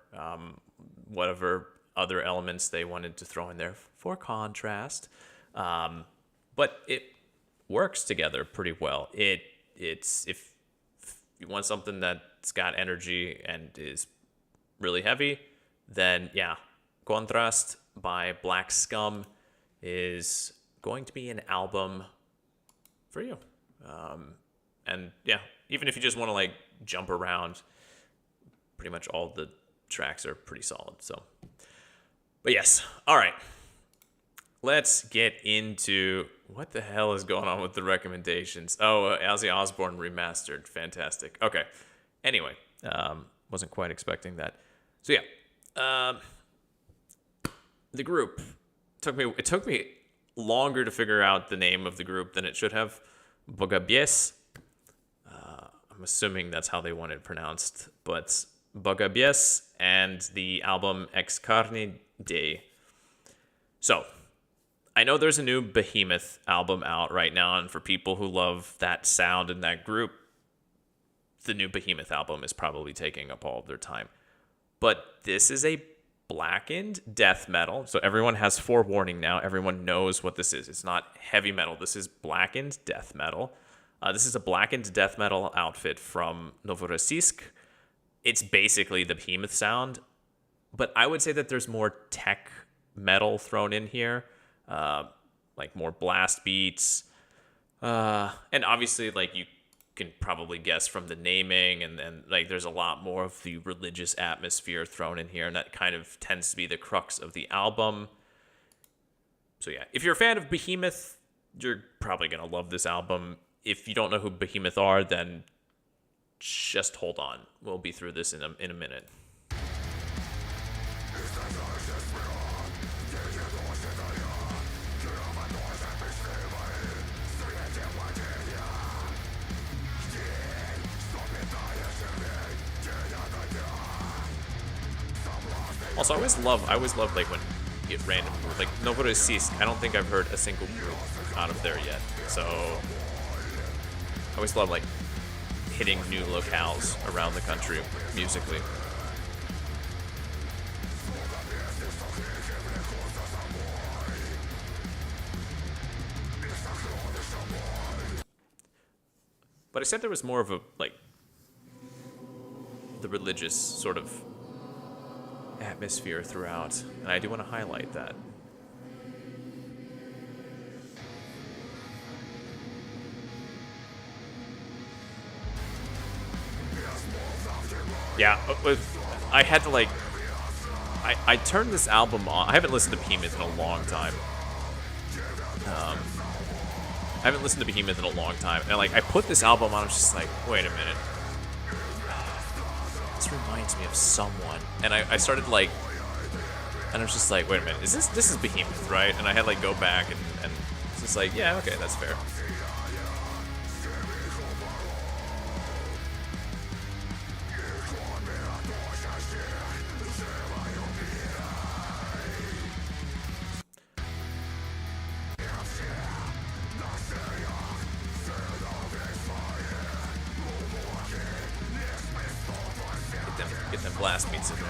whatever other elements they wanted to throw in there for contrast. But it works together pretty well. It's if you want something that's got energy and is really heavy, then yeah, Contrast by Black Scum is going to be an album for you. And yeah, even if you just want to like jump around, pretty much all the tracks are pretty solid. So, but yes, all right. Let's get into what the hell is going on with the recommendations. Oh, Ozzy Osbourne remastered, fantastic. Okay, anyway, wasn't quite expecting that. So yeah, the group it took me longer to figure out the name of the group than it should have. Bogobes. I'm assuming that's how they want it pronounced, but Bogobes, and the album Ex Carne Dei. So, I know there's a new Behemoth album out right now, and for people who love that sound and that group, the new Behemoth album is probably taking up all of their time. But this is a blackened death metal, so everyone has forewarning now. Everyone knows what this is. It's not heavy metal. This is blackened death metal. This is a blackened death metal outfit from Novorossiysk. It's basically the Behemoth sound, but I would say that there's more tech metal thrown in here, like more blast beats, and obviously, like, you can probably guess from the naming, and then like there's a lot more of the religious atmosphere thrown in here, and that kind of tends to be the crux of the album. So yeah, if you're a fan of Behemoth, you're probably gonna love this album. If you don't know who Behemoth are, then just hold on. We'll be through this in a minute. Also, I always love like when you get random group. Like Novorossiysk, I don't think I've heard a single group out of there yet. So I always love like hitting new locales around the country musically. But I said there was more of a like the religious sort of atmosphere throughout, and I do want to highlight that. Yeah, I had to like, I turned this album on. I haven't listened to Behemoth in a long time. And like, I put this album on. I was just like, wait a minute. This reminds me of someone. And I started like, and I was just like, wait a minute. This is Behemoth, right? And I had like go back and it's just like, yeah, okay, that's fair. Get them blast beats in there.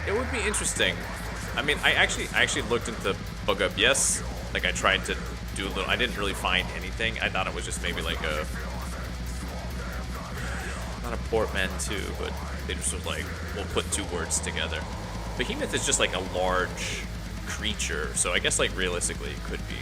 It would be interesting. I mean, I actually looked into Bogobes. Like, I tried to do a little. I didn't really find anything. I thought it was just maybe like a not a portmanteau, but they just was like, we'll put two words together. Behemoth is just like a large creature, so I guess like realistically it could be.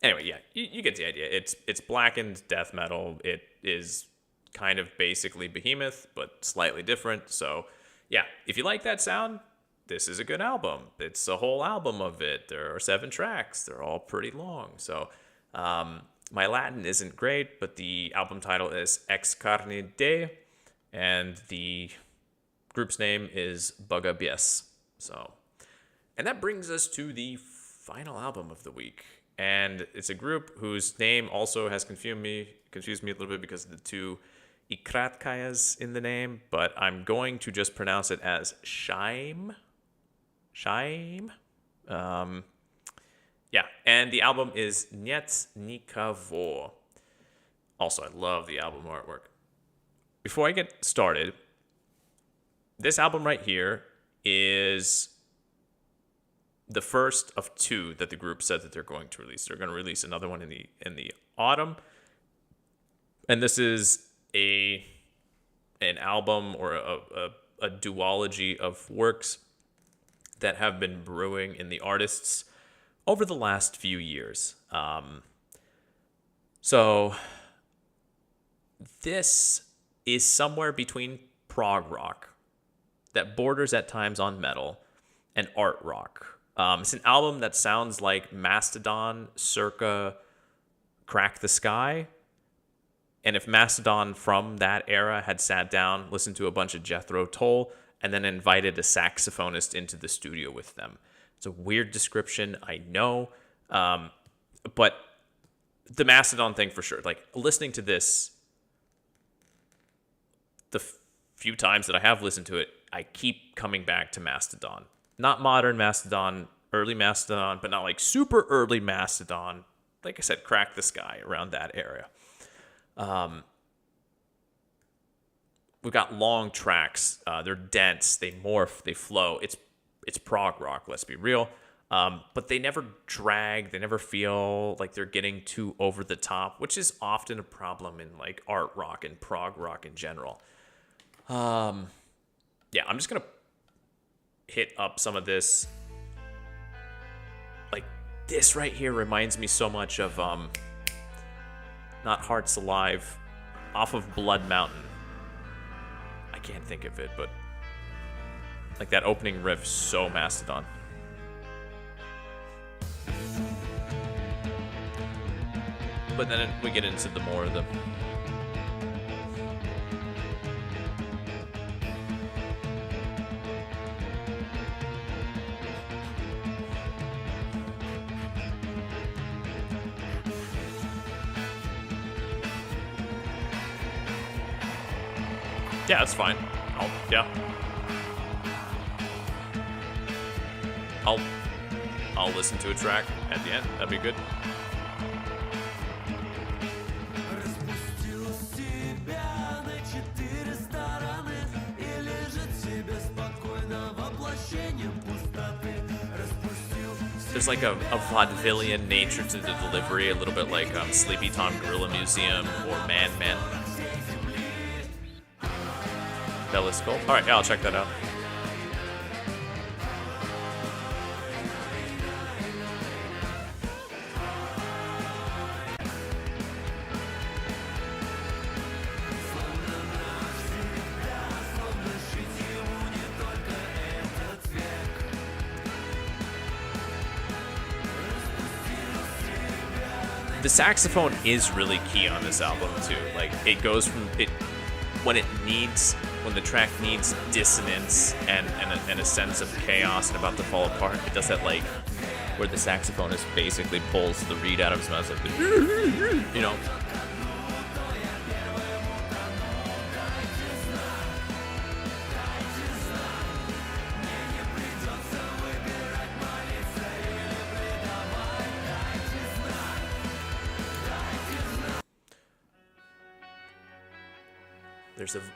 Anyway, yeah, you get the idea. It's blackened death metal. It is kind of basically Behemoth, but slightly different. So, yeah, if you like that sound, this is a good album. It's a whole album of it. There are 7 tracks. They're all pretty long. So, my Latin isn't great, but the album title is Ex Carne De, and the group's name is Bogobes. So, and that brings us to the final album of the week. And it's a group whose name also has confused me a little bit because of the 2 ikratkayas in the name, but I'm going to just pronounce it as Shayim. Shayim. Yeah, and the album is Niet Nikavo. Also, I love the album artwork. Before I get started, this album right here is the first of 2 that the group said that they're going to release. They're going to release another one in the autumn, and this is an album or a duology of works that have been brewing in the artists over the last few years. So this is somewhere between prog rock that borders at times on metal and art rock. It's an album that sounds like Mastodon circa Crack the Sky. And if Mastodon from that era had sat down, listened to a bunch of Jethro Tull, and then invited a saxophonist into the studio with them. It's a weird description, I know. But the Mastodon thing for sure. Like, listening to this, the few times that I have listened to it, I keep coming back to Mastodon. Not modern Mastodon, early Mastodon, but not like super early Mastodon. Like I said, Crack the Sky, around that area. We've got long tracks. They're dense. They morph. They flow. It's prog rock, let's be real. But they never drag. They never feel like they're getting too over the top, which is often a problem in like art rock and prog rock in general. Yeah, I'm just going to hit up some of this. Like, this right here reminds me so much of, not Hearts Alive, off of Blood Mountain. I can't think of it, but like that opening riff, so Mastodon. But then we get into the more of the yeah, that's fine. I'll listen to a track at the end. That'd be good. There's like a vaudevillian nature to the delivery, a little bit like Sleepy Tom Gorilla Museum or Man Man. Bella Skull. Alright, yeah, I'll check that out. The saxophone is really key on this album too. Like, it goes from it when the track needs dissonance and a sense of chaos and about to fall apart. It does that, like, where the saxophonist basically pulls the reed out of his mouth, like, you know.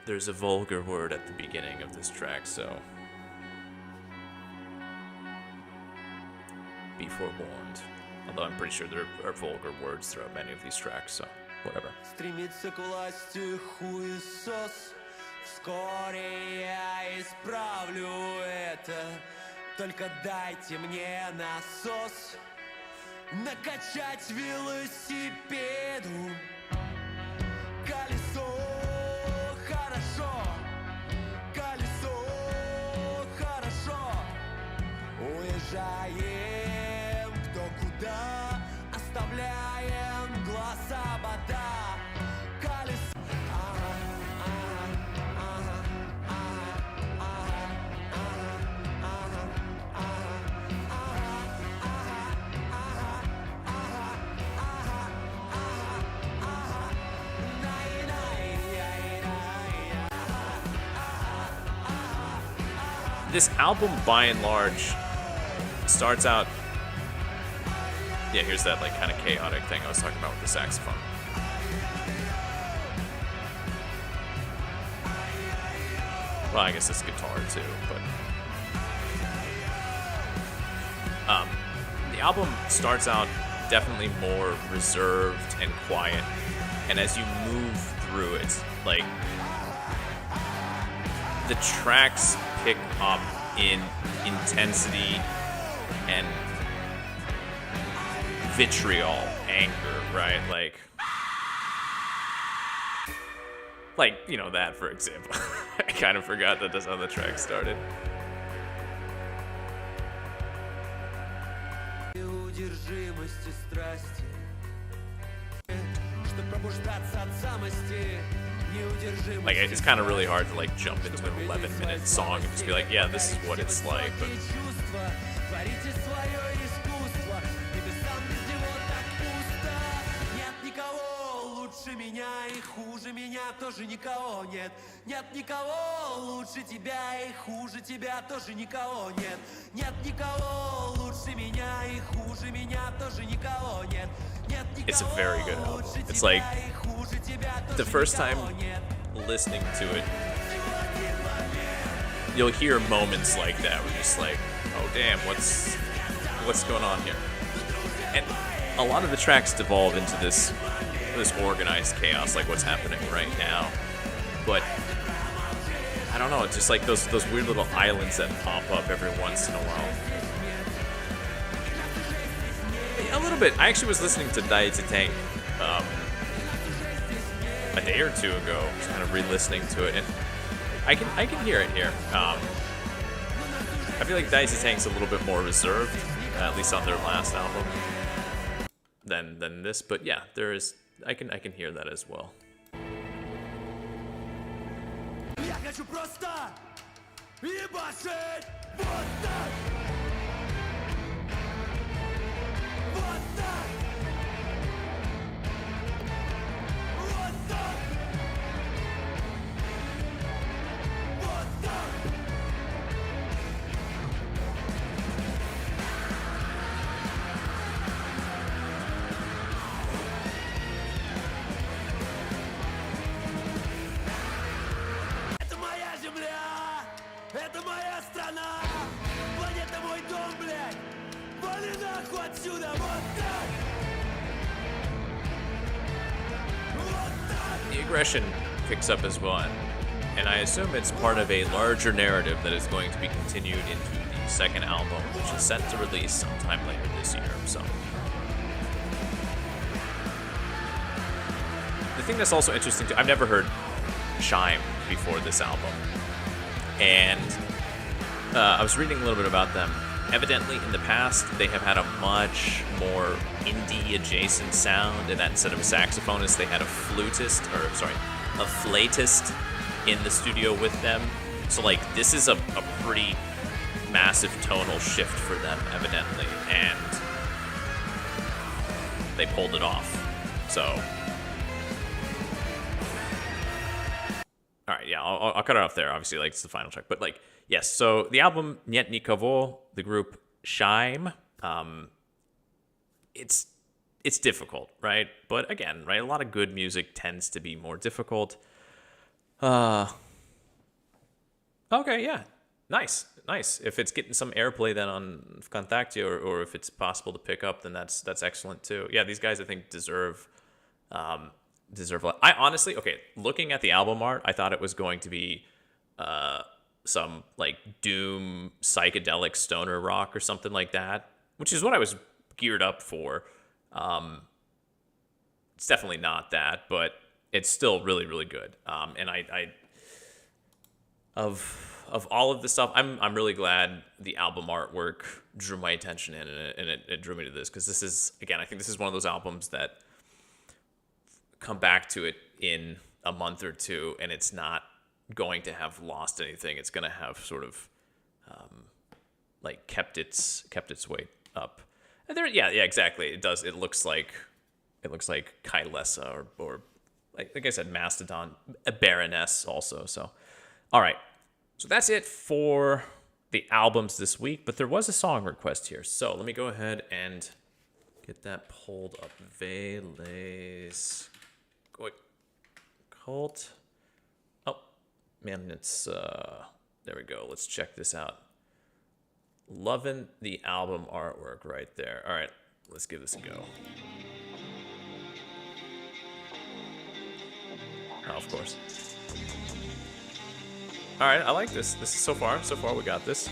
There's a vulgar word at the beginning of this track, so be forewarned. Although I'm pretty sure there are vulgar words throughout many of these tracks, so whatever. Стремится к власти хуесос. Вскоре я исправлю это. Только дайте мне насос. Накачать велосипеду. Колесо хорошо. Колесо хорошо. Уезжаем кто куда. Оставляем глаз обода. Колесо. This album, by and large, starts out... Yeah, here's that like kind of chaotic thing I was talking about with the saxophone. Well, I guess it's guitar too, but... the album starts out definitely more reserved and quiet, and as you move through it, like... the tracks pick up in intensity and vitriol, anger, right? Like, you know, that, for example. I kind of forgot that that's how the track started. Неудержимости страсти, что пробуждаться от самости. Like, it's kind of really hard to like jump into an 11-minute song and just be like, yeah, this is what it's like. But лучше меня и хуже меня тоже никого нет. Нет никого лучше тебя и хуже тебя тоже никого нет. Нет никого лучше меня и хуже меня тоже никого нет. It's a very good album. It's like the first time listening to it, you'll hear moments like that where you're just like, oh damn, what's going on here? And a lot of the tracks devolve into this organized chaos, like what's happening right now. But I don't know, it's just like those weird little islands that pop up every once in a while. A little bit. I actually was listening to ДЕТИ a day or two ago, just kind of re-listening to it, and I can hear it here. I feel like ДЕТИ's a little bit more reserved, at least on their last album, than this. But yeah, there is. I can hear that as well. Я хочу просто ебашить вот так. Вот так. Вот так. Вот так. Это моя земля, это моя страна, планета мой дом, блядь, вали нахуй отсюда, вот так. Вот так. The aggression picks up as well, and I assume it's part of a larger narrative that is going to be continued into the second album, which is set to release sometime later this year. So, the thing that's also interesting I've never heard Shайym before this album, and I was reading a little bit about them. Evidently, in the past, they have had a much more indie-adjacent sound, and that instead of a saxophonist, they had a flautist in the studio with them. So, like, this is a pretty massive tonal shift for them, evidently, and they pulled it off. So, all right, yeah, I'll cut it off there. Obviously, like, it's the final track, but like, yes. So the album Нет Никого, the group Shайym, it's difficult, right? But again, right, a lot of good music tends to be more difficult. Okay, yeah, nice. Nice. If it's getting some airplay then on Vkontakte, or if it's possible to pick up, then that's excellent too. Yeah, these guys I think deserve a lot. I honestly, okay, looking at the album art, I thought it was going to be some like doom psychedelic stoner rock or something like that, which is what I was geared up for. It's definitely not that, but it's still really, really good. And I of all of the stuff, I'm really glad the album artwork drew my attention in, and it drew me to this, because this is, again, I think this is one of those albums that come back to it in a month or two, and it's not going to have lost anything. It's going to have sort of like kept its weight up. And there, yeah, exactly. It does. It looks like Kylesa or like I said, Mastodon, a Baroness also. So, all right. So that's it for the albums this week. But there was a song request here, so let me go ahead and get that pulled up. Vélez Cult. Oh man, it's there we go. Let's check this out. Loving the album artwork right there. All right, let's give this a go. Oh, of course. All right, I like this. This is so far we got this.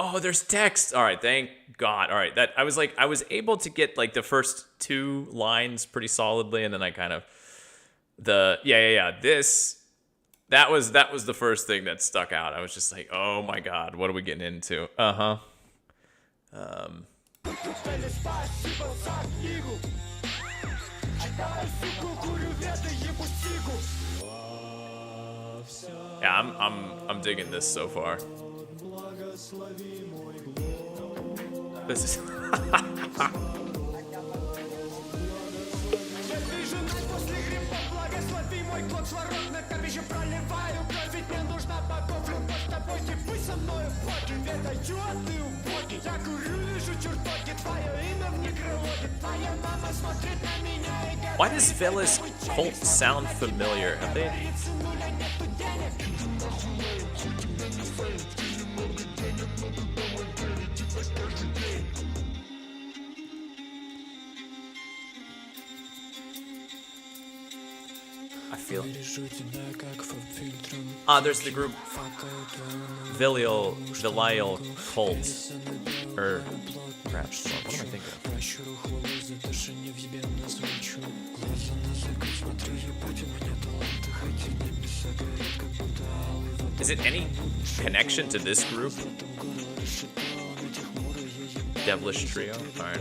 Oh, there's text. All right, thank God. All right, that I was able to get like the first two lines pretty solidly, and then I kind of this that was the first thing that stuck out. I was just like, oh my God, what are we getting into? Yeah, I'm digging this so far. This is Why does Vélez Cult sound familiar? Have they? I feel. There's the group Velial Cult. Or perhaps what am I thinking of? Is it any connection to this group? Devilish Trio? Alright.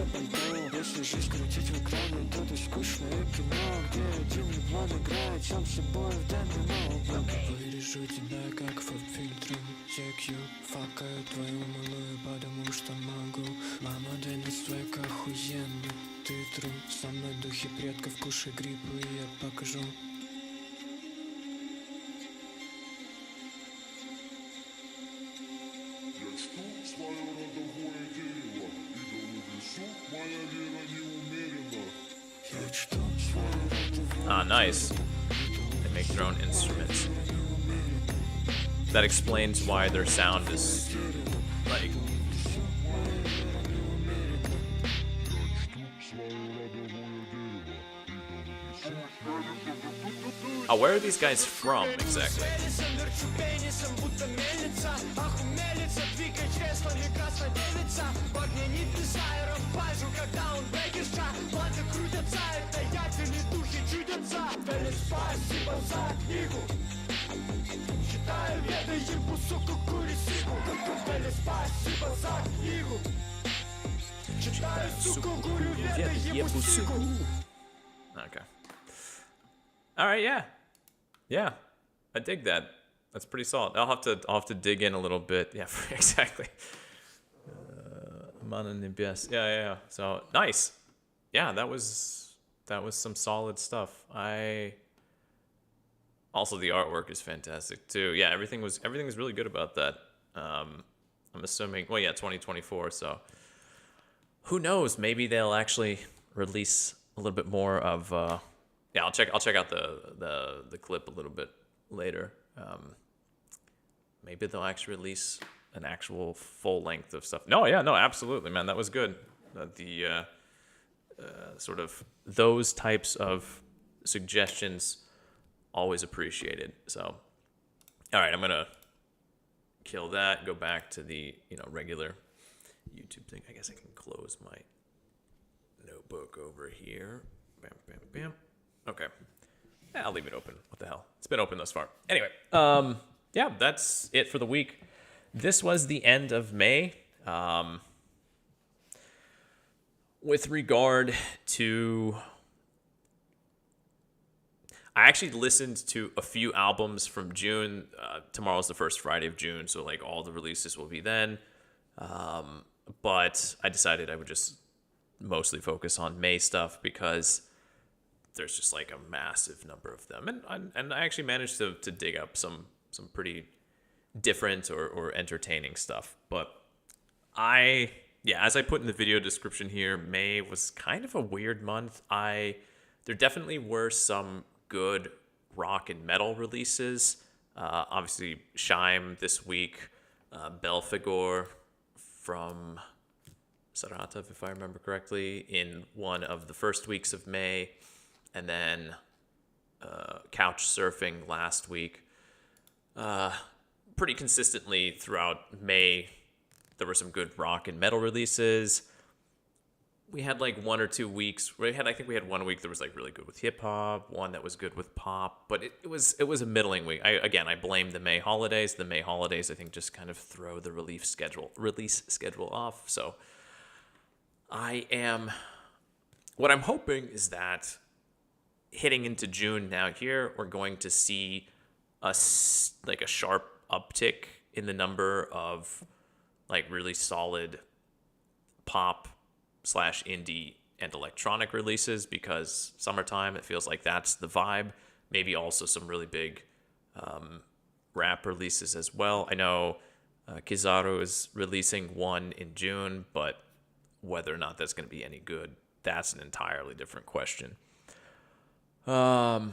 Ah, nice. They make their own instruments. That explains why their sound is like. Oh, where are these guys from exactly? Okay. All right, yeah, I dig that. That's pretty solid. I'll have to dig in a little bit. Yeah, exactly. Yeah. So nice. Yeah, that was That was some solid stuff. Also, the artwork is fantastic too. Yeah, everything was really good about that. I'm assuming, well, yeah, 2024. So who knows? Maybe they'll actually release a little bit more of. Yeah, I'll check out the clip a little bit later. Maybe they'll actually release an actual full length of stuff. No, yeah, no, absolutely, man, that was good. The sort of those types of suggestions always appreciated. So, all right, I'm gonna kill that. Go back to the regular YouTube thing. I guess I can close my notebook over here. Bam, bam, bam. Okay, I'll leave it open. What the hell? It's been open thus far. Anyway, yeah, that's it for the week. This was the end of May. With regard to, I actually listened to a few albums from June. Tomorrow's the first Friday of June, so like all the releases will be then. But I decided I would just mostly focus on May stuff because there's just like a massive number of them, and I actually managed to dig up some pretty different or entertaining stuff. But as I put in the video description here, May was kind of a weird month. There definitely were some good rock and metal releases. Obviously, Shайym this week, Belfagor from Saratov, if I remember correctly, in one of the first weeks of May, and then Couch Surfing last week. Pretty consistently throughout May, there were some good rock and metal releases. We had like 1 or 2 weeks. I think we had 1 week that was like really good with hip hop, one that was good with pop, but it was a middling week. I blame the May holidays. The May holidays, I think, just kind of throw the release schedule off. So what I'm hoping is that hitting into June now here, we're going to see a sharp uptick in the number of like really solid pop / indie and electronic releases, because summertime, it feels like that's the vibe. Maybe also some really big rap releases as well. I know Kizaru is releasing one in June, but whether or not that's going to be any good, that's an entirely different question. Yeah,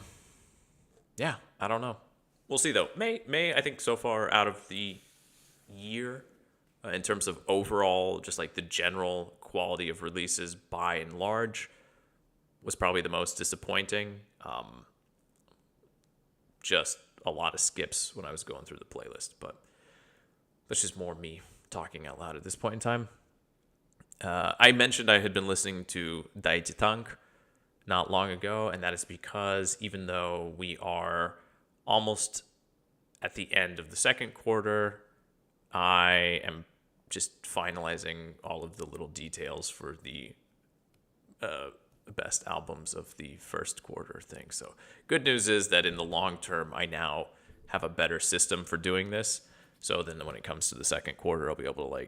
I don't know. We'll see though. May, I think so far out of the year, in terms of overall, just like the general quality of releases by and large, was probably the most disappointing. Just a lot of skips when I was going through the playlist, but that's just more me talking out loud at this point in time. I mentioned I had been listening to ДЕТИ not long ago, and that is because even though we are almost at the end of the second quarter, I am just finalizing all of the little details for the best albums of the first quarter thing. So good news is that in the long term, I now have a better system for doing this. So then when it comes to the second quarter, I'll be able to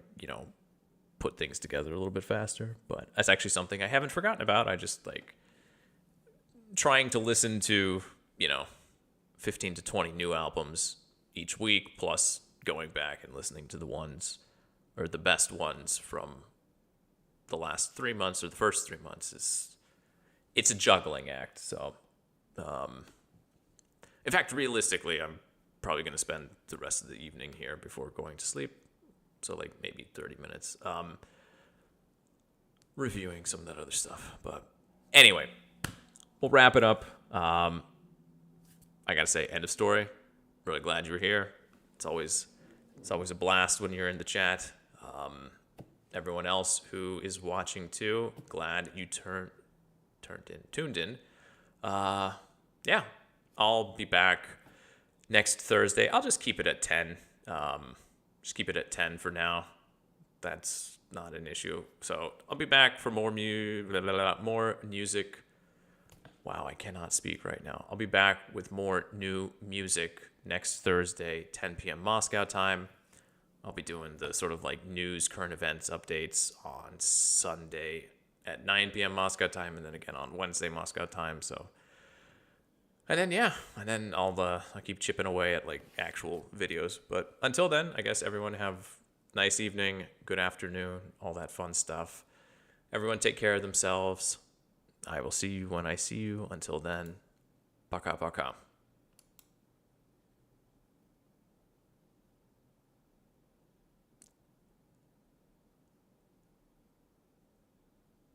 put things together a little bit faster. But that's actually something I haven't forgotten about. I just trying to listen to, 15 to 20 new albums each week, plus going back and listening to the ones, or the best ones from the last 3 months or the first 3 months, it's a juggling act. So, in fact, realistically, I'm probably going to spend the rest of the evening here before going to sleep. So maybe 30 minutes, reviewing some of that other stuff. But anyway, we'll wrap it up. I gotta say, end of story. Really glad you were here. It's always a blast when you're in the chat. Everyone else who is watching too, glad you tuned in. Yeah, I'll be back next Thursday. I'll just keep it at 10. Just keep it at 10 for now. That's not an issue. So I'll be back for more music. Wow, I cannot speak right now. I'll be back with more new music next Thursday, 10 p.m. Moscow time. I'll be doing the sort of news, current events updates on Sunday at 9 p.m. Moscow time, and then again on Wednesday Moscow time. So, and then I'll keep chipping away at like actual videos. But until then, I guess everyone have a nice evening, good afternoon, all that fun stuff. Everyone take care of themselves. I will see you when I see you. Until then, пока-пока.